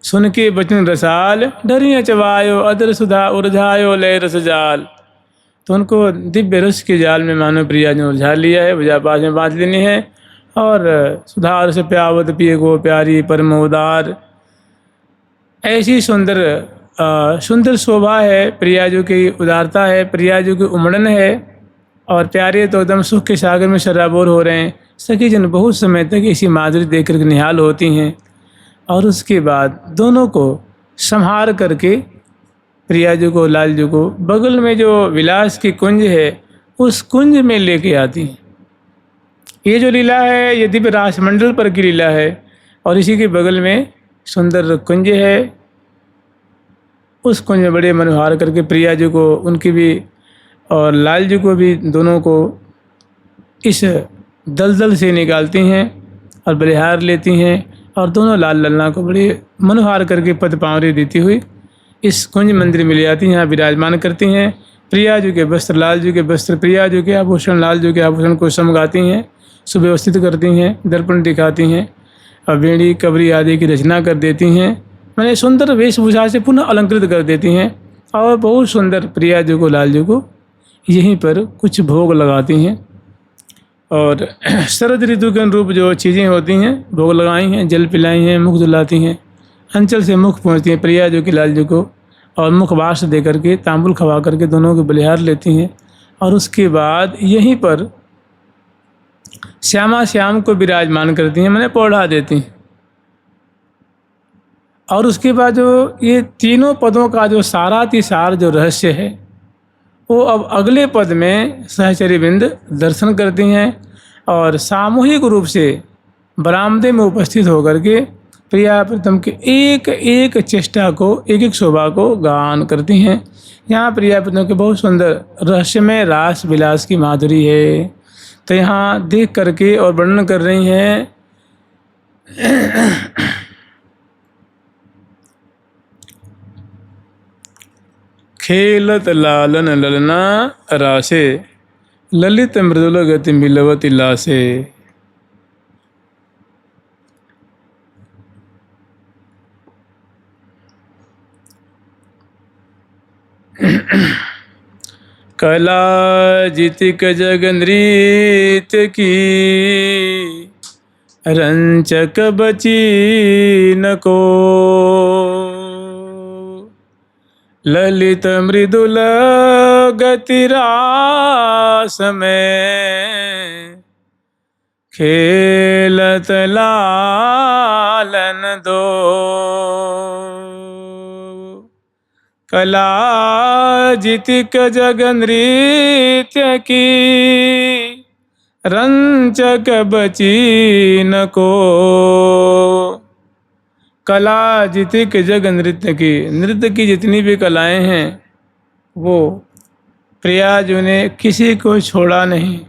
सुन के बचन रसाल डरिया चवायो अदर सुधा उर्झायो लय रस जाल। तो उनको दिव्य रस के जाल में मानो प्रिया जो उलझा लिया है, पूजा पाठ में बांध लेनी है। और सुधार से प्यावत पिए गो प्यारी परम उदार, ऐसी सुंदर शोभा है प्रिया जो की, उदारता है प्रिया जो की, उमड़न है। और प्यारे तो एकदम सुख के सागर में शराबोर हो रहे हैं। सखी जन बहुत समय तक इसी माधुरी देख कर निहाल होती हैं। और उसके बाद दोनों को संहार करके प्रिया जी को लाल जी को बगल में जो विलास की कुंज है उस कुंज में लेके आती हैं। ये जो लीला है ये दिव्य रासमंडल पर की लीला है। और इसी के बगल में सुंदर कुंज है। उस कुंज में बड़े मनोहार करके प्रिया जी को, उनकी भी और लाल जी को भी, दोनों को इस दलदल से निकालती हैं और बलिहार लेती हैं। और दोनों लाल लल्ला को बड़े मनोहार करके पद पावरी देती हुई इस कुंज मंदिर में ले आती हैं, यहाँ विराजमान करती हैं। प्रिया जी के वस्त्र लाल जी के वस्त्र, प्रिया जी के आभूषण लाल जी के आभूषण को समगाती हैं, सुव्यवस्थित करती हैं, दर्पण दिखाती हैं और बेड़ी कबरी आदि की रचना कर देती हैं। मैंने सुंदर वेशभूषा से पुनः अलंकृत कर देती हैं। और बहुत सुंदर प्रिया जी को लाल जी को यहीं पर कुछ भोग लगाती हैं। और शरद ऋतु के अनुरूप जो चीज़ें होती हैं भोग लगाई हैं, जल पिलाई हैं, मुख धुलाती हैं, अंचल से मुख पहुँचती हैं प्रिया जी की लाल जी को, और मुखवास दे करके तांबुल खवा करके दोनों को बलिहार लेती हैं। और उसके बाद यहीं पर श्यामा श्याम को विराजमान करती हैं, मैंने पौढ़ा देती हैं। और उसके बाद जो ये तीनों पदों का जो सारातिसार जो रहस्य है वो अब अगले पद में सहचरीबिंद दर्शन करती हैं। और सामूहिक रूप से बरामदे में उपस्थित होकर के प्रिया प्रीतम के एक एक चेष्टा को, एक एक शोभा को गान करती हैं। यहाँ प्रिया प्रीतम के बहुत सुंदर रहस्यमय रास विलास की माधुरी है। तो यहाँ देख करके और वर्णन कर रही हैं खेलत लालन ललना रासे, ललित मृदुल गति मिलवती लासे। कला जितिक जग नृत्य की, रंचक बची न को। ललित मृदुल गतिरास में खेलत लालन दो। कला जितिक जग नृत्य की रंचक बची न को। कला जितिक जग नृत्य की जितनी भी कलाएं हैं वो प्रयाज उन्हें किसी को छोड़ा नहीं।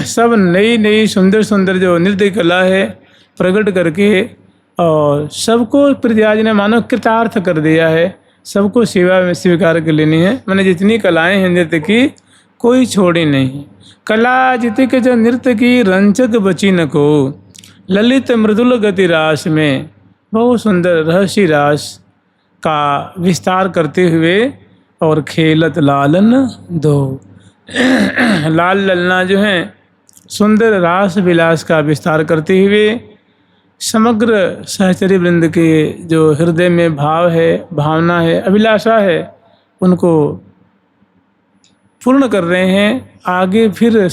सब नई नई सुंदर सुंदर जो नृत्य कला है प्रकट करके और सबको प्रयाज ने मानो कृतार्थ कर दिया है। सबको सेवा में स्वीकार कर लेनी है। मैंने जितनी कलाएं हैं नृत्य की कोई छोड़ी नहीं। कला जितिक जो नृत्य की रंचक बची न को। ललित मृदुल गति रास में बहुत सुंदर रहस्य रास का विस्तार करते हुए और खेलत लालन दो। लाल ललना जो है सुंदर रास विलास का विस्तार करते हुए समग्र सहचरी वृंद के जो हृदय में भाव है, भावना है, अभिलाषा है, उनको पूर्ण कर रहे हैं। आगे फिर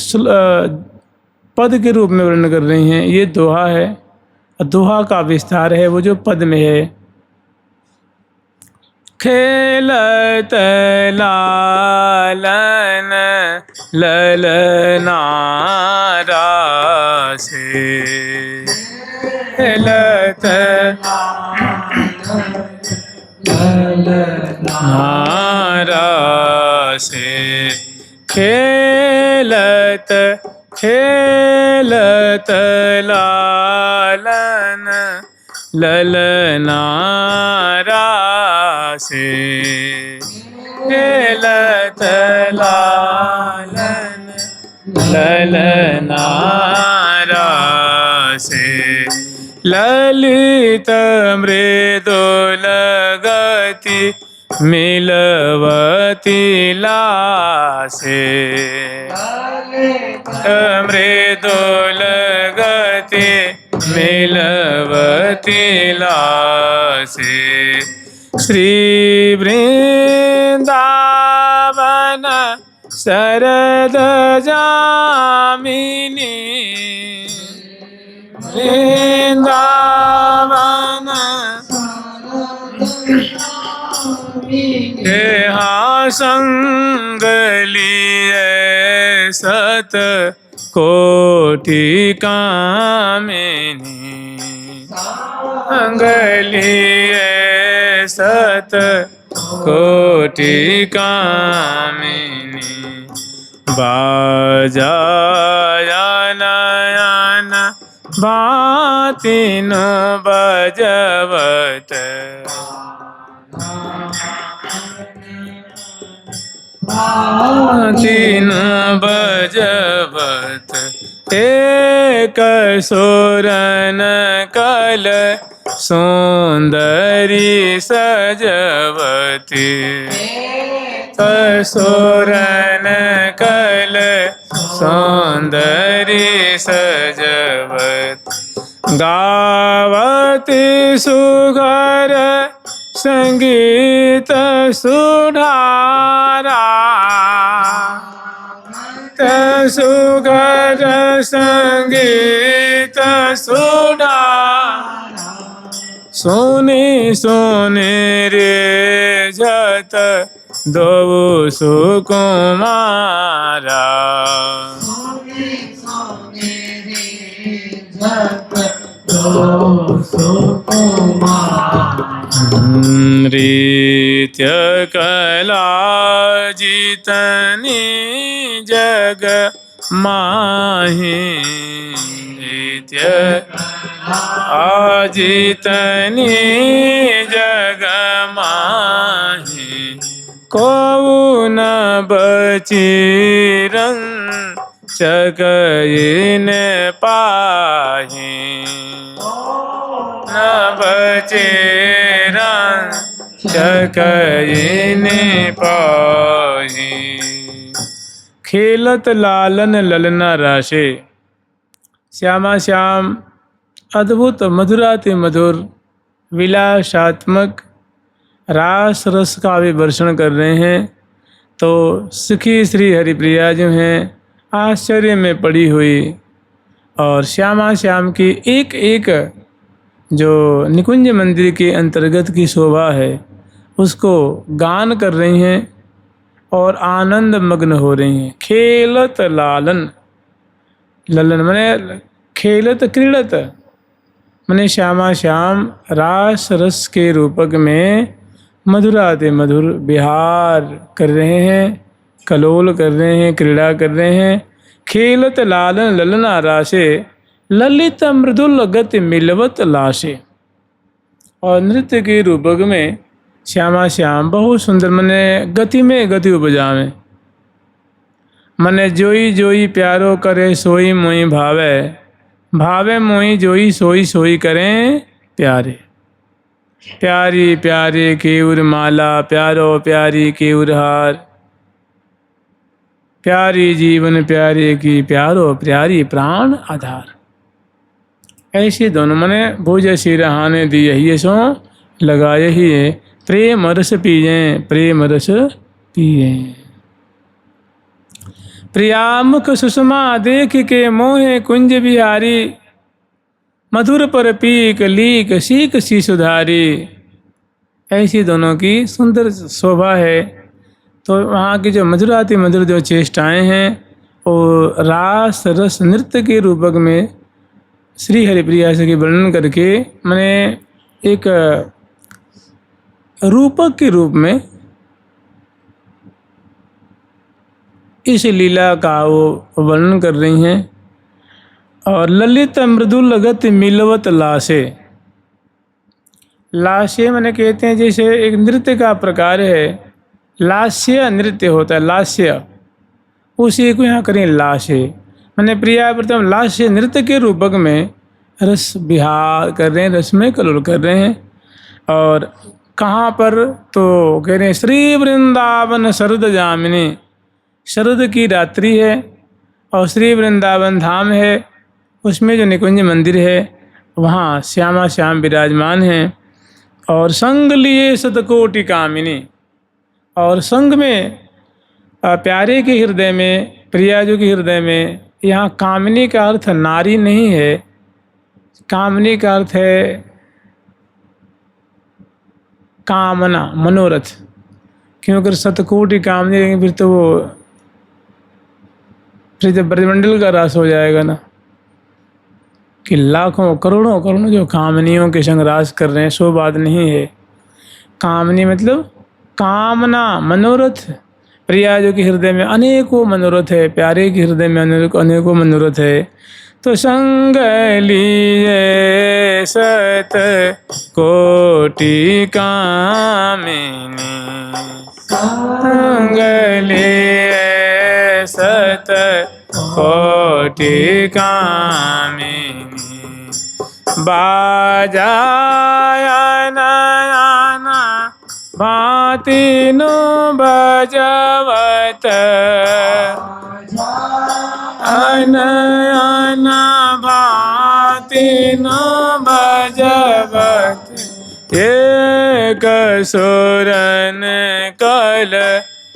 पद के रूप में वर्णन कर रहे हैं। ये दोहा है, दोहा का विस्तार है वो जो पद में है। खेलत लालन ललना रासे। खेलत रासे। खेलत खेलत लालन ललना रासे। खेलत लालन ललना रासे। ललित मृदुल गति मिलवती लासे। मृदुल गति मिलवती लासे। श्री वृंदावन शरद जामिनी। वृंदावन यहाँ संग लिए सत कोटि कामिनी। संग लिए सत कोटि कामिनी। बाजायन यन बातिन बजवत। बातिन बजवत। एक सुरन कल सुंदरी सजवती। सुरन कल सुंदरी सजवत। गावती सुघर संगीत सुधारा। सुघर संगीत सुधारा। सोने सोने रे जत दो सुकुमारा। नृत्य कला जितनी जग माही। नृत्य जितनी जग माही। को न बची रंचक इन पाही। न बचे रंचक इन पाही। खेलत लालन ललना राशे। श्यामा श्याम अद्भुत मधुराति मधुर विलासात्मक रास रस का विवर्षण कर रहे हैं। तो सुखी श्री हरिप्रिया जो हैं आश्चर्य में पड़ी हुई और श्यामा श्याम की एक एक जो निकुंज मंदिर के अंतर्गत की शोभा है उसको गान कर रही हैं और आनंद मग्न हो रही हैं। खेलत लालन, ललन मने खेलत क्रीड़त मने श्यामा श्याम रास रस के रूपक में मधुराते मधुर विहार कर रहे हैं, कलोल कर रहे हैं, क्रीड़ा कर रहे हैं। खेलत लालन ललना राशे ललित मृदुल गति मिलवत लाशे। और नृत्य के रूपक में श्यामा श्याम बहुत सुंदर मने गति में गति उपजावे। मने जोई जोई प्यारो करे सोई मोई भावे, भावे मोई जोई सोई सोई करें प्यारे। प्यारी प्यारे केउर माला, प्यारो प्यारी केउर हार, प्यारी जीवन प्यारे की प्यारो प्यारी प्राण आधार। ऐसे दोनों मने भुज सिरहाने दी यही सो लगाए ही प्रेम रस पिए, प्रेम रस पिए। प्रियामुख सुषमा देख के मोहे कुंज बिहारी, मधुर पर पीक लीक सीक सी सुधारी। ऐसी दोनों की सुंदर शोभा है। तो वहाँ की जो मधुराति मधुर जो चेष्टाएं हैं वो रास रस नृत्य के रूपक में श्री हरिप्रिया से के वर्णन करके मैंने एक रूपक के रूप में इस लीला का वो वर्णन कर रही हैं। और ललित मृदुल गति मिलवत लाशे, लाशे मैंने कहते हैं जैसे एक नृत्य का प्रकार है, लास्य नृत्य होता है, लास्य, उसी को यहाँ करें लाशे। मैंने प्रिया प्रथम लास्य नृत्य के रूपक में रस विहार कर रहे हैं, रस में कलोल कर रहे हैं। और कहाँ पर तो कह रहे हैं श्री वृंदावन शरद जामिनी, शरद की रात्रि है और श्री वृंदावन धाम है, उसमें जो निकुंज मंदिर है वहाँ श्यामा श्याम विराजमान हैं। और संग लिए शतकोटि कामिनी, और संग में प्यारे के हृदय में, प्रियाजू के हृदय में, यहाँ कामिनी का अर्थ नारी नहीं है, कामनी का अर्थ है कामना, मनोरथ। क्यों अगर शतकोटि कामनी फिर तो वो फिर जब ब्रजमंडल का रास हो जाएगा ना, कि लाखों करोड़ों करोड़ों जो कामनियों के संग रास कर रहे हैं, सो बात नहीं है। कामनी मतलब कामना, मनोरथ। प्रिया जो कि हृदय में अनेकों मनोरथ है, प्यारे के हृदय में अनेकों मनोरथ है। तो संग लिए सत कोटि कामिनी, संग लिए सत कोटि कामिनी। बाजाया नयना भांति नु बजवत, अनयना भांति नु बजवत। एक सुरन कल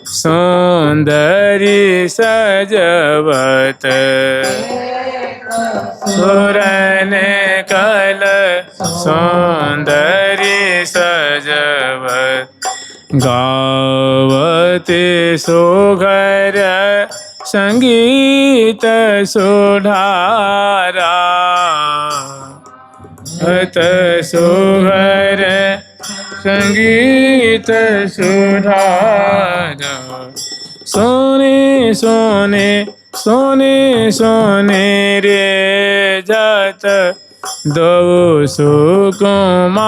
सुंदरी सजवत, सुरन कल सुंदरी सजवत। गावते सुघर संगीत सुधारा, हत सुघर संगीत सुधारा। सोने सोने सोने सोने रे जात दो सुकुमारा,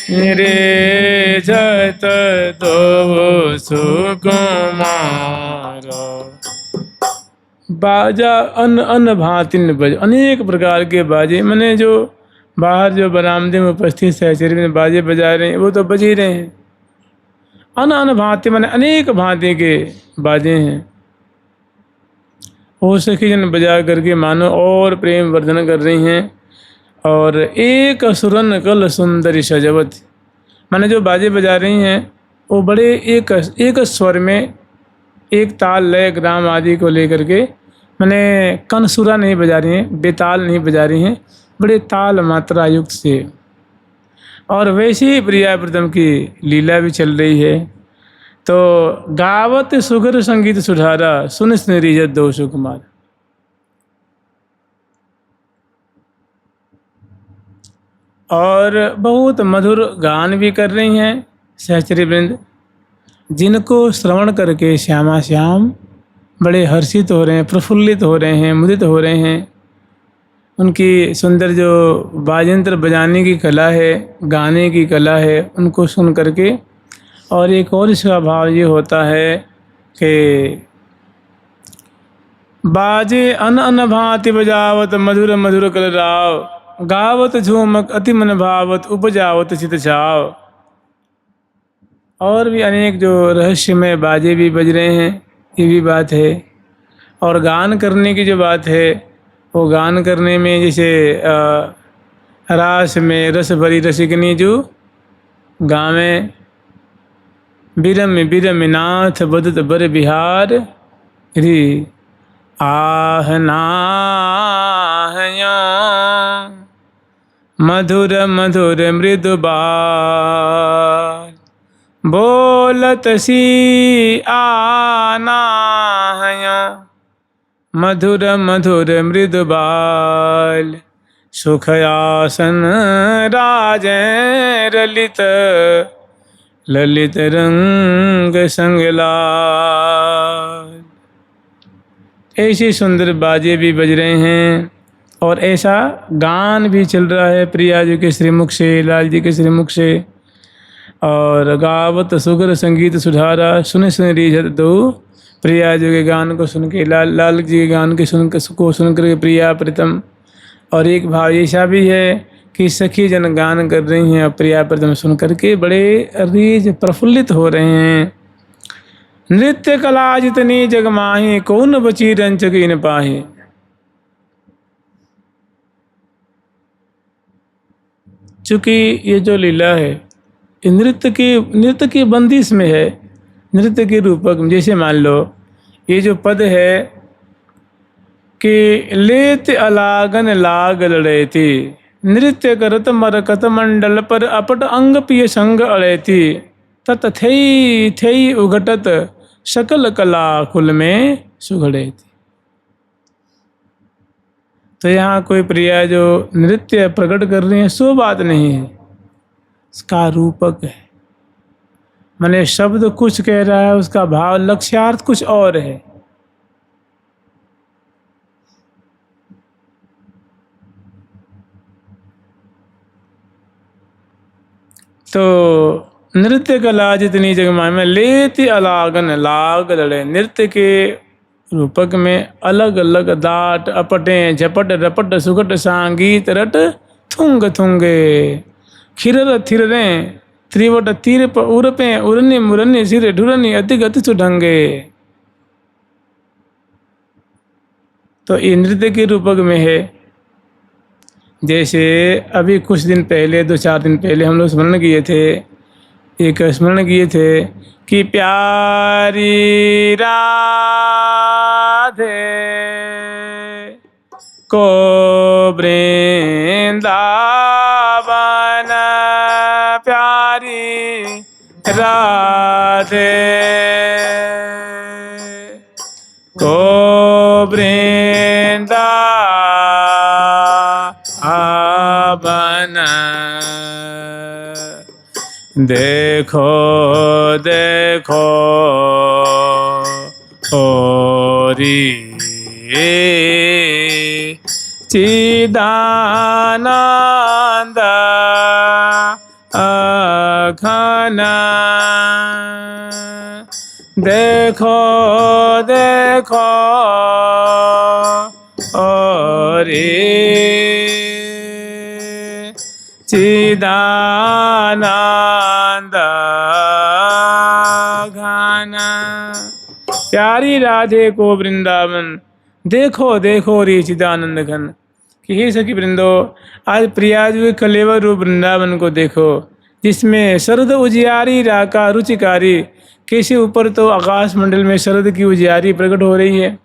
रे जात दो सुकुमारा। बाजा अन अन भांतिन बज, अनेक प्रकार के बाजे, मैंने जो बाहर जो बरामदे में उपस्थित सहचरी में बाजे बजा रहे हैं वो तो बज ही रहे हैं। अन अन भांति मैंने अनेक भांति के बाजे हैं। वो सखी जन बजा करके मानो और प्रेम वर्धन कर रही हैं। और एक असुरन कल सुंदरी सजवत, माने जो बाजे बजा रही हैं वो बड़े एक स्वर में, एक ताल लय ग्राम आदि को लेकर के, माने कनसुरा नहीं बजा रही हैं, बेताल नहीं बजा रही हैं, बड़े ताल मात्रा युक्त से। और वैसे ही प्रिया प्रीतम की लीला भी चल रही है। तो गावत सुगर संगीत सुधारा, सुन स्नेरिजत दो सुकुमार। और बहुत मधुर गान भी कर रही हैं सहचरी वृंद, जिनको श्रवण करके श्यामा श्याम बड़े हर्षित हो रहे हैं, प्रफुल्लित हो रहे हैं, मुदित हो रहे हैं। उनकी सुंदर जो वाजयंत्र बजाने की कला है, गाने की कला है, उनको सुन करके। और एक और इसका भाव ये होता है कि बाजे अन अन भांति बजावत मधुर मधुर कलराव, गावत झूमक अति मन भावत उपजावत चित छाव। और भी अनेक जो रहस्यमय बाजे भी बज रहे हैं, ये भी बात है। और गान करने की जो बात है, वो गान करने में जैसे रास में रस भरी रसिकनी जो गावे, बिरम बिरम नाथ बदत बर बिहार री आह नाहया मधुर मधुर मृदु बाल, बोलत सी आनाहया मधुर मधुर मृदु बाल, सुख आसन राजै ललित ललित रंग संगलाल। ऐसे सुंदर बाजे भी बज रहे हैं और ऐसा गान भी चल रहा है प्रिया जी के श्रीमुख से, लाल जी के श्रीमुख से। और गावत सुगर संगीत सुधारा, सुन सुन रीझत दो। प्रिया जी के गान को सुन के, लाल जी के गान के सुन कर प्रिया प्रीतम। और एक भाव ऐसा भी है कि सखी जन गान कर रही हैं और प्रिया प्रीतम सुन करके बड़े रीझ प्रफुल्लित हो रहे हैं। नृत्य कला जितनी जग माही, कौन बची रंच की न पाही। चूँकि ये जो लीला है नृत्य की बंदिश में है, नृत्य के रूपक में। जैसे मान लो ये जो पद है कि लेत अलागन लाग लड़ेती, नृत्य करत मरकत मंडल पर अपट अंग पिय संग अड़ेती, तत थई थई उघटत सकल कला कुल में सुघड़ेती। तो यहाँ कोई प्रिया जो नृत्य प्रकट कर रही है सो बात नहीं है, इसका रूपक है। माने शब्द कुछ कह रहा है, उसका भाव लक्ष्यार्थ कुछ और है। तो नृत्य कला जितनी जग में लेती अलागन लाग लड़े, नृत्य के रूपक में अलग अलग दाट अपटे झपट रपट सुगट सांगीत रट थुंग थुंगे, खिरर थिररे त्रिवट तीर उरपे उरने मुरने सिरे ढुरनी अति गति सुढंगे। तो ये नृत्य के रूपक में है। जैसे अभी कुछ दिन पहले, 2-4 दिन पहले हम लोग स्मरण किए थे कि प्यारी राधे को वृंदावन, प्यारी राधे को वृंदावन, देखो देखो ओरी चिदानंद अघन, देखो देखो ओरी चिदानंद घन। प्यारी राधे को वृंदावन, देखो देखो रे चिदानंद घन, कि हे सखी वृंदो, आज प्रियाजू के कलेवर रूप वृंदावन को देखो, जिसमें शरद उजियारी राका रुचिकारी। कैसे ऊपर तो आकाश मंडल में शरद की उजियारी प्रकट हो रही है,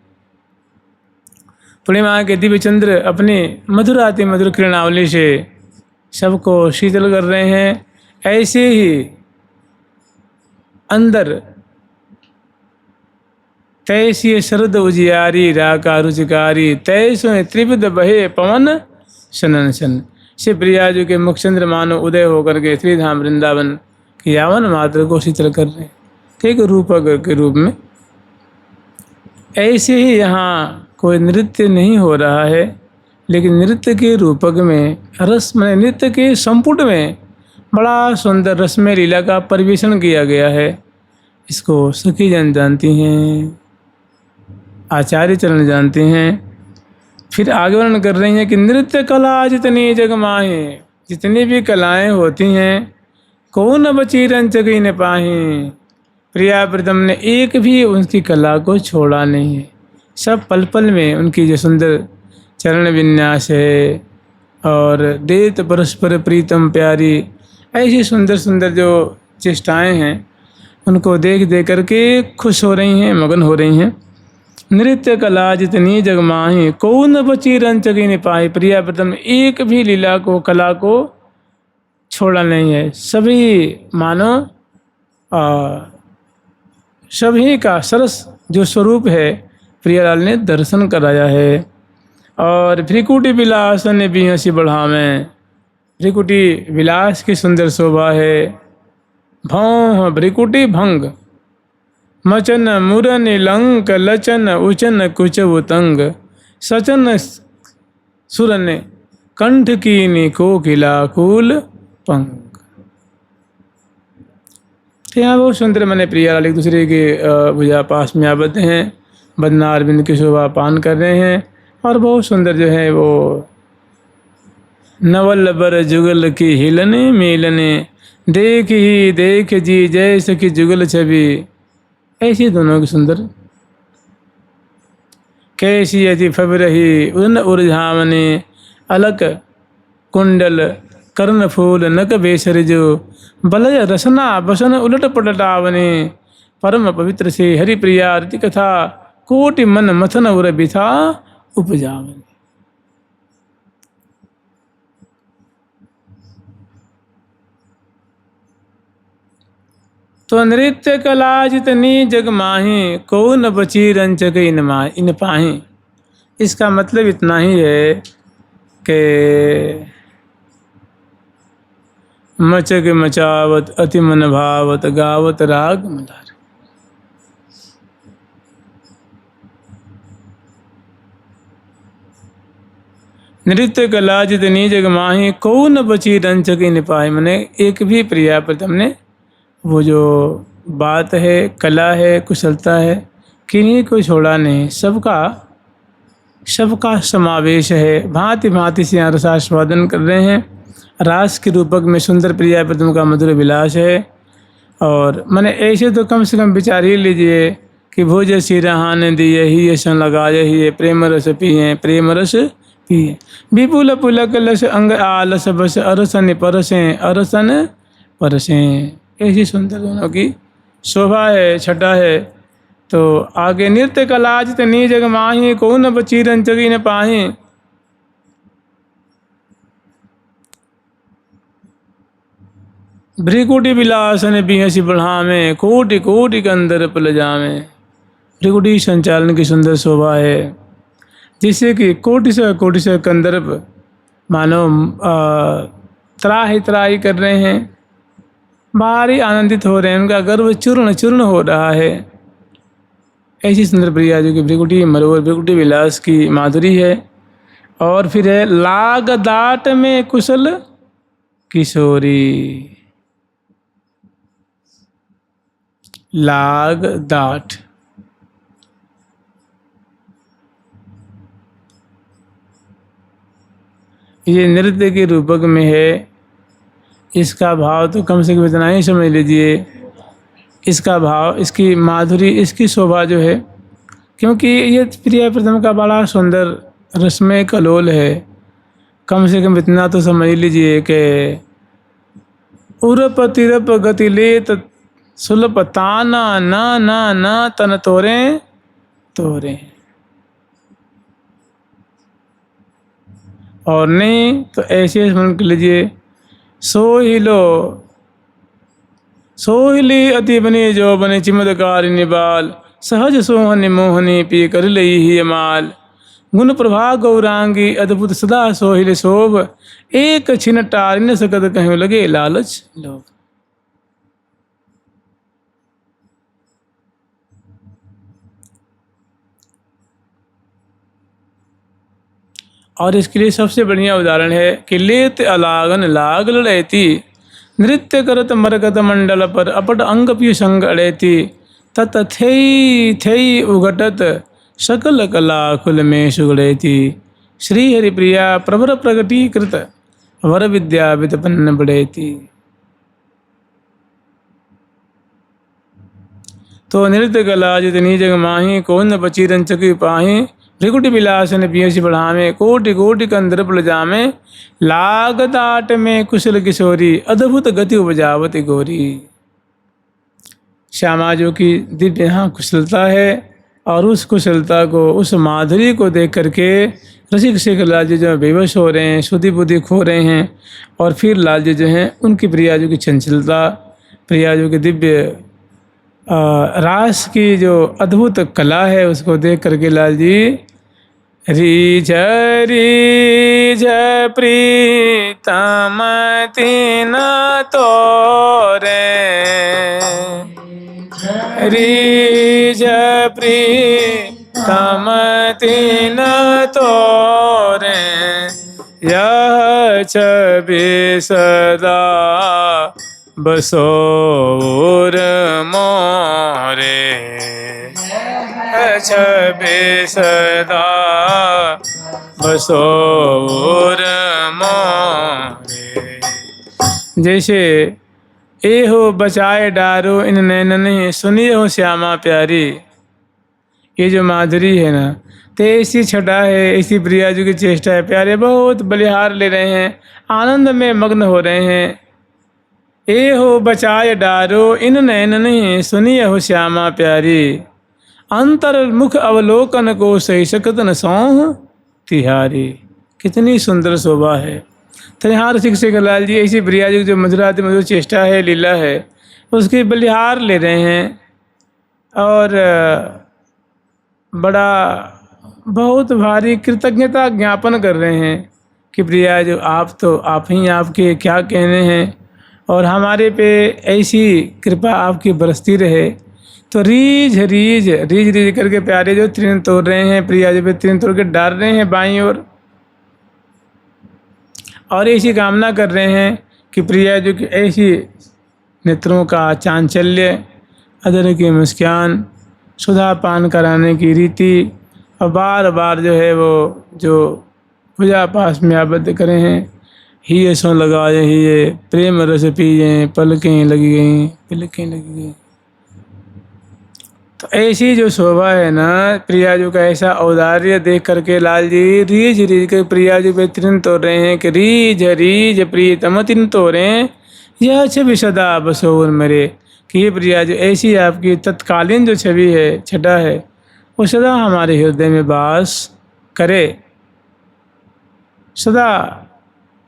पूर्णिमा के दिव्य चंद्र अपने मधुराति मधुर किरणावली से सबको शीतल कर रहे हैं। ऐसे ही अंदर तैसी शरद उजियारी राका रुचिकारी, तैसो त्रिविध बहे पवन सनन सन। से प्रियाजू के मुखचंद्र मानो उदय होकर के श्रीधाम वृंदावन की यावन मात्र को शीतल कर रहे हैं, एक रूपक के रूप में। ऐसे ही यहाँ कोई नृत्य नहीं हो रहा है, लेकिन नृत्य के रूपक में रस में, नृत्य के संपुट में बड़ा सुंदर रसमय लीला का परिवेशन किया गया है। इसको सखी जन जानती हैं, आचार्य चरण जानते हैं। फिर आगे वर्णन कर रही हैं कि नृत्य कला जितनी जग माहे, जितनी भी कलाएं होती हैं, कौन बची रंच गई न पाही। प्रिया प्रीतम ने एक भी उनकी कला को छोड़ा नहीं है। सब पल पल में उनकी जो सुंदर चरण विन्यास है और देत परस्पर प्रीतम प्यारी, ऐसी सुंदर सुंदर जो चेष्टाएं हैं उनको देख देख करके खुश हो रही हैं, मगन हो रही हैं। नृत्य कला जितनी जगमाही, कौन बची रंच गई न पाही। प्रिया प्रीतम ने एक भी लीला को, कला को छोड़ा नहीं है। सभी मानो सभी का सरस जो स्वरूप है प्रियालाल ने दर्शन कराया है। और भ्रिकुटी विलास ने भी हंसी बढ़ावें, भ्रिकुटी विलास की सुंदर शोभा है। भौं भ्रिकुटी भंग, मचन मुरन लंक, लचन उचन कुच उतंग, सचन सुरन कंठ की कोकिला कूल पंग। तो यहाँ बहुत सुंदर मैंने प्रियालाल एक दूसरे के भुजा पास में आबद्ध हैं, बदना अरविंद की शोभा पान कर रहे हैं। और बहुत सुंदर जो है वो नवल बर जुगल की हिलने मिलने, देख ही देख जी जैसे कि जुगल छवि। ऐसी दोनों की सुंदर कैसी यदि फबरही उन उर्झावने, अलक कुंडल कर्ण फूल नक बेसर जो, बलय रसना बसन उलट पलटावने। परम पवित्र से हरि प्रिया रति कथा, कोटि मन मथन उर बिथा उपजावने। तो नृत्य कला जितनी जग माही, कौन बची रंचक इन पाही। इसका मतलब इतना ही है कि मचक मचावत अति मन भावत, गावत राग मदार। नृत्य कला जितनी जग माही, कौन बची रंचक इन पाही। मैंने एक भी प्रिया प्रीतम ने वो जो बात है, कला है, कुशलता है, किन्हीं को छोड़ा नहीं। सबका समावेश है। भांति भांति से यहाँ रसास्वादन कर रहे हैं। रास के रूपक में सुंदर प्रिया प्रीतम का मधुर विलास है। और मैंने ऐसे तो कम से कम विचार ही लीजिए कि भोज सिरहान दिए ही सन लगाए ही, प्रेम रस पिए प्रेम रस पिए। विपुल पुलक लस अंग आलस बस, अरसन परसें अरसन परसें। ऐसी सुंदर दोनों की शोभा है, छटा है। तो आगे नृत्य कला जितनी जग माही, कौन बची रंचकी न पाही। भ्रिकुटी विलासन भी हंसी बढ़ावे, कोटि कोटि के अंदर पल जावे। भ्रिकुटी संचालन की सुंदर शोभा है, जिससे कि कोटि से कंदर्प मानो त्राही त्राही कर रहे हैं, भारी आनंदित हो रहे हैं, उनका गर्व चूर्ण चूर्ण हो रहा है। ऐसी सुंदर प्रिया जो कि भ्रिकुटी मरोवर भ्रिकुटी विलास की माधुरी है। और फिर है लाग दाट में कुशल किशोरी। लाग दाट, ये नृत्य के रूपक में है। इसका भाव तो कम से कम इतना ही समझ लीजिए। इसका भाव, इसकी माधुरी, इसकी शोभा जो है क्योंकि ये प्रिय प्रथम का बड़ा सुंदर रस्म कलोल है। कम से कम इतना तो समझ लीजिए कि उरप तिरप गति लेत सुलभ ताना ना ना ना तन तोरे तोरे, और नहीं तो ऐसे समझ लीजिए सोहिली अति बने जो बने चिमदकारी निबाल सहज सोहनी मोहनी पी कर लई ही माल गुण प्रभा गौरांगी अद्भुत सदा सोहिल शोभ एक छिन टार न सकत कहीं लगे लालच लोभ। और इसके लिए सबसे बढ़िया उदाहरण है कि लेत अलागन लाग लड़ैती नृत्य करत मरकत मंडल पर अपट अंग पी संग अड़ैती तत थेई थेई उघटत सकल कला कुल में सुगड़ैती श्री हरिप्रिया प्रवर प्रगटीकृत वर विद्या वितपन्न बढ़ैती। तो नृत्य कला जितनी जग माही कौन बची रंचकी पाही भृकुट विलासन पियसी बढ़ावे कोटि कोटि कंदर पुल जामे लाग दाट में कुशल किशोरी अद्भुत गति उपजावती गोरी। श्यामा जो की दिव्य यहाँ कुशलता है और उस कुशलता को उस माधुरी को देख करके रसिक शेख लाल जी जो है बेबस हो रहे हैं, शुद्धि बुद्धि खो रहे हैं। और फिर लाल जी जो हैं उनकी प्रियाजू की चंचलता, प्रियाजू की दिव्य रास की जो अद्भुत कला है उसको देख करके लाल जी रीझ प्रीतम तीन तोरे रीझ प्रीतम तीन तोरे यह छवि सदा बसोर मोरे छवि सदा बसोर मोरे। जैसे ए हो बचाए डारो इन नैनन सुनिए हो श्यामा प्यारी, ये जो माधुरी है ना तो ऐसी छटा है, ऐसी प्रियाजू की चेष्टा है, प्यारे बहुत बलिहार ले रहे हैं, आनंद में मग्न हो रहे हैं। ए हो बचाए डारो इन नैनन सुनिए हो श्यामा प्यारी अंतर मुख अवलोकन को सही सकत न सौह तिहारी। कितनी सुंदर शोभा है। तो यहाँ रसिक शेख लाल जी ऐसी प्रियाजू की जो मधुराति मधुर चेष्टा है, लीला है, उसकी बलिहार ले रहे हैं और बड़ा बहुत भारी कृतज्ञता ज्ञापन कर रहे हैं कि प्रियाजू आप तो आप ही, आपके क्या कहने हैं और हमारे पे ऐसी कृपा आपकी बरसती रहे। तो रीझ रीझ रीझ रीझ करके प्यारे जो तृण तोड़ रहे हैं, प्रियाजू पे तृण तोड़ के डाल रहे हैं बाईं ओर, और ऐसी कामना कर रहे हैं कि प्रियाजू की ऐसी नेत्रों का चांचल्य, अदर की मुस्कान, सुधा पान कराने की रीति, और बार बार जो है वो जो पूजा पास में आबद्ध करे हैं, ही सो लगाए ही ये प्रेम रस पिए पलकें लगी गई पलकें लगी गई। तो ऐसी जो शोभा है ना प्रियाजू का, ऐसा औदार्य देख करके लाल जी रीझ रीझ कर प्रियाजू पे तृण तोड़ रहे हैं कि रीझ रीझ प्रीतम तृण तोड़े यह छवि सदा बसोर मेरे, कि ये प्रियाजू ऐसी आपकी तत्कालीन जो छवि है, छटा है, वो सदा हमारे हृदय में वास करे, सदा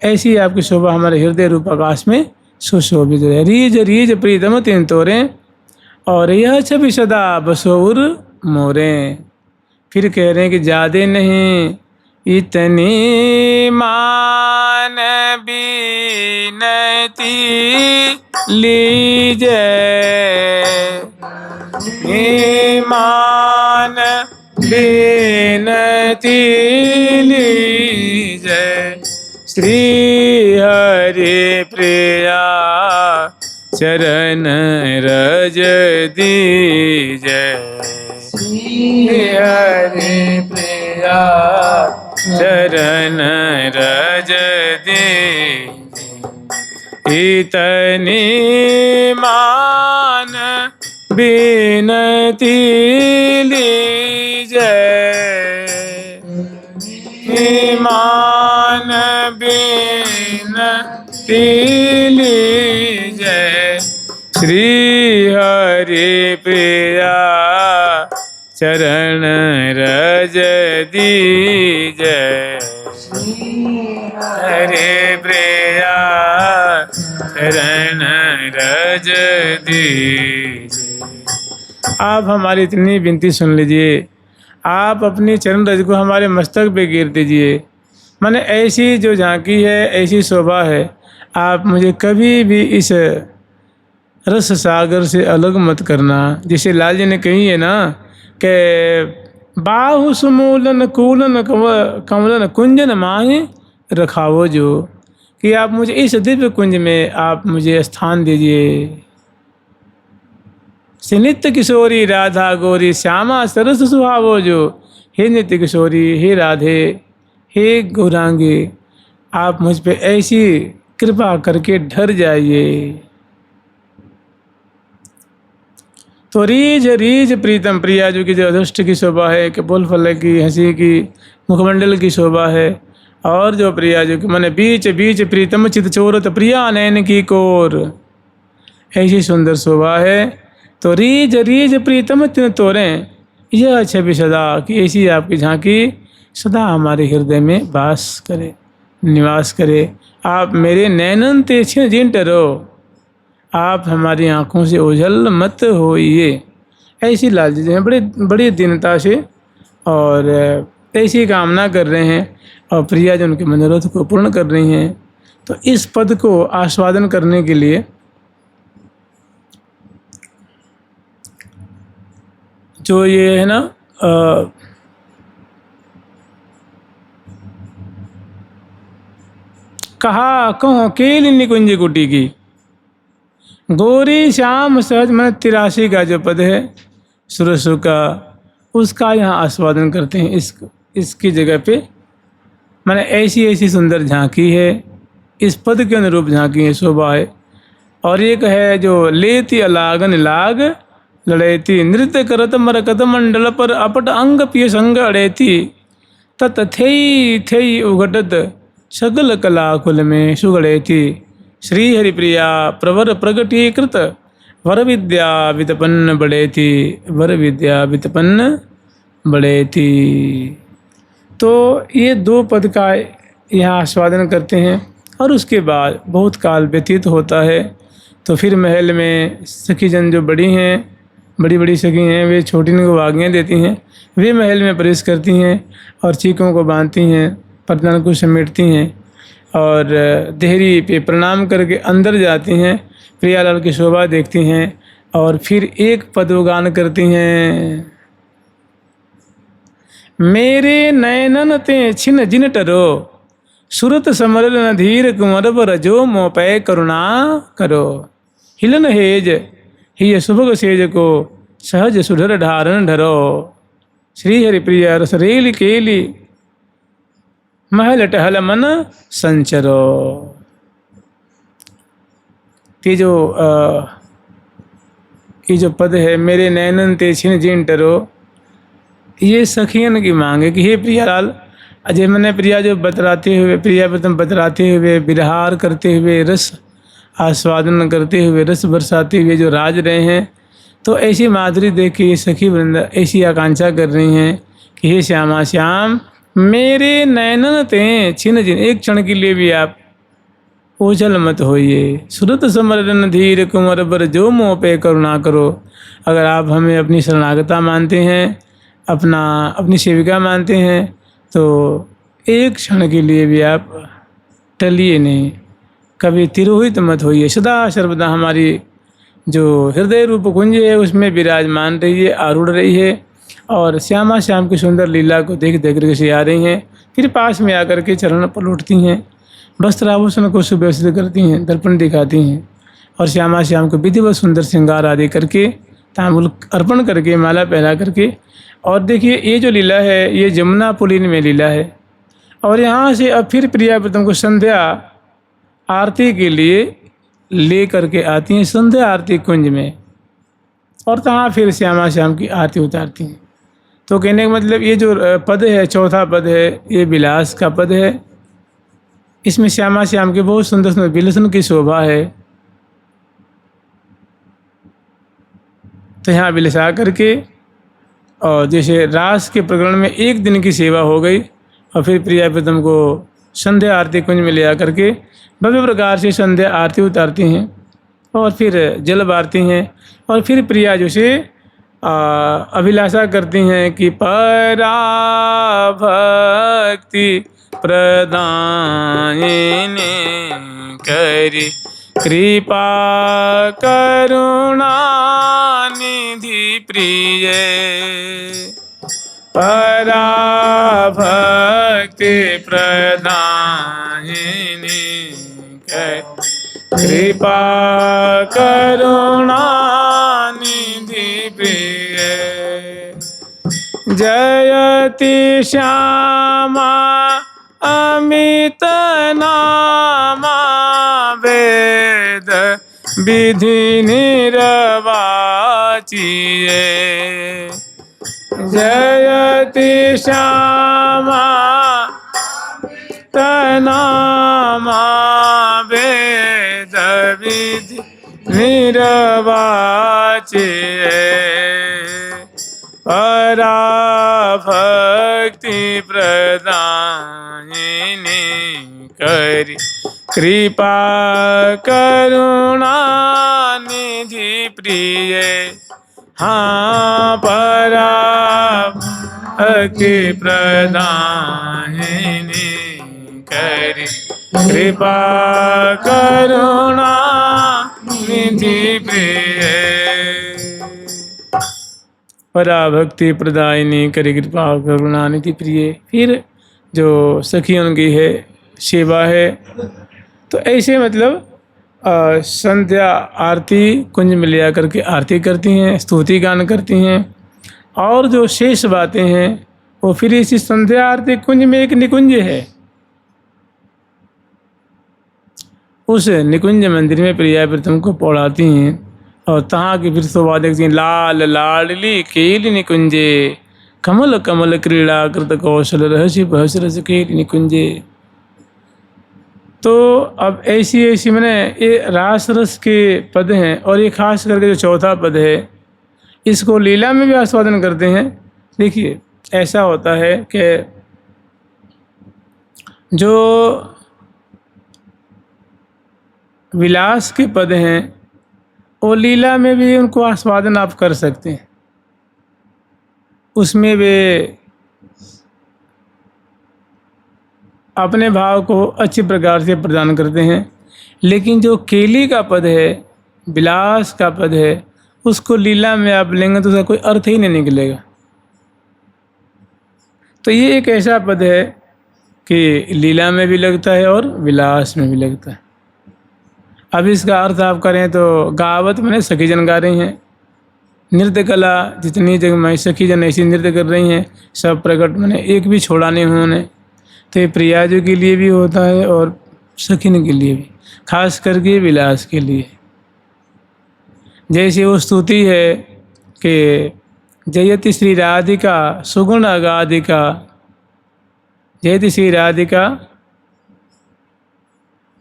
ऐसी आपकी शोभा हमारे हृदय रूप आकाश में सुशोभित रहे। रीझ रीझ प्रीतम तृण तोड़े और यह छवि सदा बसोर मोरे। फिर कह रहे हैं कि ज्यादा नहीं इतनी मान बीनती लीजे, मान बीनती लीजे श्री हरि प्रिया चरण रज दीजय श्री हरि प्रिया चरण रज दीजय इतनी मान बिनती लीजय जय श्री हरि प्रिया चरण रज दीजय हरे प्रिया चरण रज दीजय। आप हमारी इतनी विनती सुन लीजिए, आप अपनी चरण रज को हमारे मस्तक पे गिर दीजिए। माने ऐसी जो झांकी है, ऐसी शोभा है, आप मुझे कभी भी इस रस सागर से अलग मत करना। जैसे लाल जी ने कही है ना कि बाहु सुमूलन कूलन कमलन कुंजन माहे रखावो जो, कि आप मुझे इस दिव्य कुंज में आप मुझे स्थान दीजिए। से नित्य किशोरी राधा गौरी श्यामा सरस सुहावो जो, हे नित्य किशोरी, हे राधे, हे गौरांगी, आप मुझ पे ऐसी कृपा करके ढर जाइए। तो रीझ रीझ प्रीतम प्रिया जो कि जो अदृष्ट की शोभा है, कि बोल फल की हंसी की मुखमंडल की शोभा है। और जो प्रिया जो कि मैंने बीच बीच प्रीतम चित चोरत प्रिया नैन की कोर, ऐसी सुंदर शोभा है। तो रीझ रीझ प्रीतम तिन तोरें यह छवि सदा, कि ऐसी आपकी झांकी सदा हमारे हृदय में वास करे, निवास करे। आप मेरे नैनन ते छिन जिन टरो, आप हमारी आँखों से ओझल मत होइए। ऐसी लाल जी हैं बड़ी बड़ी दीनता से और ऐसी कामना कर रहे हैं, और प्रिया जो उनके मनोरथ को पूर्ण कर रही हैं। तो इस पद को आस्वादन करने के लिए जो ये है ना कहा कहो केली निकुंज कुटी की, गौरी श्याम सहज मन 83 का जो पद है सुरसु का, उसका यहाँ आस्वादन करते हैं। इसकी जगह पे मैंने ऐसी ऐसी सुंदर झांकी है, इस पद के अनुरूप झांकी है, शोभा है। और एक है जो लेती अलागन लाग लड़ेती, नृत्य करत मरकत मंडल पर अपट अंग पिय संग अड़ेती, तत थेई थेई उघटत सगल कला कुल में सुगड़ेती। श्री हरिप्रिया प्रवर प्रगटीकृत वर विद्या वितपन्न बढ़ेती, वर विद्या वितपन्न बढ़ेती। तो ये दो पद का यहाँ आस्वादन करते हैं। और उसके बाद बहुत काल व्यतीत होता है, तो फिर महल में सखी जन जो बड़ी हैं, बड़ी बड़ी सखी हैं, वे छोटी को आज्ञा देती हैं। वे महल में प्रवेश करती हैं और चीकों को बांधती हैं, पर्दन को समेटती हैं और देहरी पे प्रणाम करके अंदर जाती हैं। प्रियालाल की शोभा देखती हैं और फिर एक पदगान करती हैं। मेरे नयनन ते छिन जिन टरो, सुरत समरल न धीर कुंवर पर जो मोपय करुणा करो। हिलन हेज ही सुभग सेज को सहज सुधर ढारण ढरो। श्री हरिप्रिया रसरेली केली महल टहल मन संचरो। ये जो पद है मेरे नैनन ते छिन जिन टरो, ये सखियन की मांग है कि हे प्रियालाल, अजय मैंने प्रिया जो बतलाते हुए, प्रिया बतलाते हुए, विहार करते हुए, रस आस्वादन करते हुए, रस बरसाते हुए जो राज रहे हैं, तो ऐसी माधुरी देख के ये सखी वृंद ऐसी आकांक्षा कर रही हैं कि हे श्यामा श्याम, मेरे नैनन ते छिन जिन, एक क्षण के लिए भी आप ओझल मत होइए। सुरत समरन धीर कुंवर बर जो मोह पे करुणा करो। अगर आप हमें अपनी शरणागता मानते हैं, अपनी सेविका मानते हैं, तो एक क्षण के लिए भी आप टलिए नहीं, कभी तिरोहित मत होइए। सदा सर्वदा हमारी जो हृदय रूप कुंज है उसमें विराजमान रहिए, आरूढ़ रही है। और श्यामा श्याम की सुंदर लीला को देख देख कर से आ रही हैं। फिर पास में आकर के चरण पर लौटती हैं, वस्त्र आभूषण को सुव्यवस्थित करती हैं, दर्पण दिखाती हैं और श्यामा श्याम को विधिवत सुंदर श्रृंगार आदि करके, तांबूल अर्पण करके, माला पहना करके। और देखिए ये जो लीला है ये जमुना पुलिन में लीला है। और यहाँ से अब फिर प्रियाव्रतम को संध्या आरती के लिए ले करके आती हैं, संध्या आरती कुंज में, और तहाँ फिर श्यामा श्याम की आरती उतारती हैं। तो कहने का मतलब ये जो पद है, चौथा पद है, ये विलास का पद है। इसमें श्यामा श्याम के बहुत सुंदर सुंदर विलसन की शोभा है। तो यहाँ विलसा करके और जैसे रास के प्रकरण में एक दिन की सेवा हो गई और फिर प्रिया प्रीतम को संध्या आरती कुंज में ले जा करके भव्य प्रकार से संध्या आरती उतारती हैं और फिर जल बारती हैं और फिर प्रिया जो से अभिलाषा करती हैं कि परा भक्ति प्रदायिनी करी कृपा करुणा निधि प्रिय परा भक्ति प्रदायिनी कृपा करुणा निधि प्रिय जयति श्यामा अमित नामा वेद विधि निर्वाचिये जयति श्यामा तनामा वेद विधि निर्वाचिये परा भक्ति प्रदायिनी करी कृपा करुणा निधि प्रिय हाँ परा भक्ति प्रदायिनी करी कृपा करुणा निधि प्रिय पराभक्ति प्रदायिनी करी कृपा करुणा निधि प्रिय। फिर जो सखियों की है सेवा है तो ऐसे मतलब संध्या आरती कुंज में ले आकर के आरती करती हैं, स्तुति गान करती हैं और जो शेष बातें हैं वो फिर इसी संध्या आरती कुंज में एक निकुंज है। उस निकुंज मंदिर में प्रिया प्रीतम को पौड़ाती हैं और तहाँ की फिर शोभा देखती हैं। लाल लाडली केली निकुंजे कमल कमल क्रीड़ा कृत कौशल रहस्य बहस रस केली निकुंजे। तो अब ऐसी ऐसी मैंने ये रास रस के पद हैं और ये खास करके जो चौथा पद है इसको लीला में भी आस्वादन करते हैं। देखिए ऐसा होता है कि जो विलास के पद हैं वो लीला में भी उनको आस्वादन आप कर सकते हैं, उसमें वे अपने भाव को अच्छी प्रकार से प्रदान करते हैं। लेकिन जो केली का पद है, विलास का पद है, उसको लीला में आप लेंगे तो उसका कोई अर्थ ही नहीं निकलेगा। तो ये एक ऐसा पद है कि लीला में भी लगता है और विलास में भी लगता है। अब इसका अर्थ आप करें तो गावत मैंने सखी जन गा रही हैं, नृत्य कला जितनी जगह में सखी जन ऐसी नृत्य कर रही हैं, सब प्रकट मैंने एक भी छोड़ा नहीं उन्होंने। तो ये प्रियाजों के लिए भी होता है और सखिन के लिए भी, खास करके विलास के लिए। जैसे वो स्तुति है कि जयति श्री राधिका सुगुण अगाधिका, जयति श्री राधिका।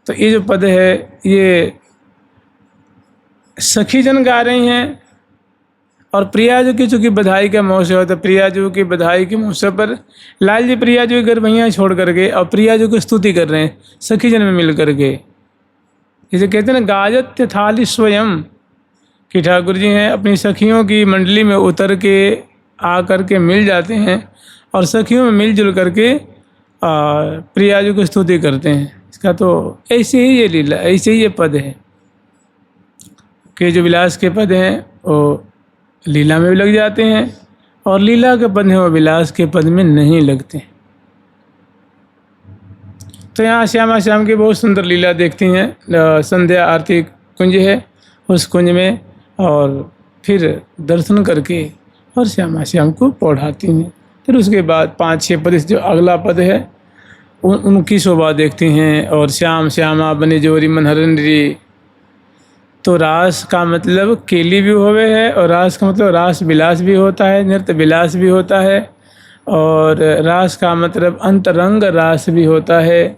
तो ये जो पद है ये सखी जन गा रही हैं और प्रियाजू की चूँकि बधाई का मौसम होता है, प्रियाजू की बधाई के मौसम पर लाल जी प्रियाजू के घर भैया छोड़ करके और प्रियाजू की स्तुति कर रहे हैं सखी जन में मिल करके। जैसे कहते हैं ना गाजत्य थाली स्वयं, कि ठाकुर जी हैं अपनी सखियों की मंडली में उतर के आ करके मिल जाते हैं और सखियों में मिलजुल करके प्रियाजू की स्तुति करते हैं। इसका तो ऐसे ही ये लीला, ऐसे ही ये पद है कि जो विलास के पद हैं वो लीला में भी लग जाते हैं और लीला के पद हैं वो विलास के पद में नहीं लगते। तो यहाँ श्यामा श्याम की बहुत सुंदर लीला देखती हैं। संध्या आरती कुंज है, उस कुंज में और फिर दर्शन करके और श्यामा श्याम को पढ़ाती हैं। फिर उसके बाद 5-6 पद जो अगला पद है उनकी शोभा देखती हैं। और श्याम श्यामा बने जोरी मनहरन री, तो रास का मतलब केली भी होवे है और रास का मतलब रास विलास भी होता है, नृत्य विलास भी होता है और रास का मतलब अंतरंग रास भी होता है।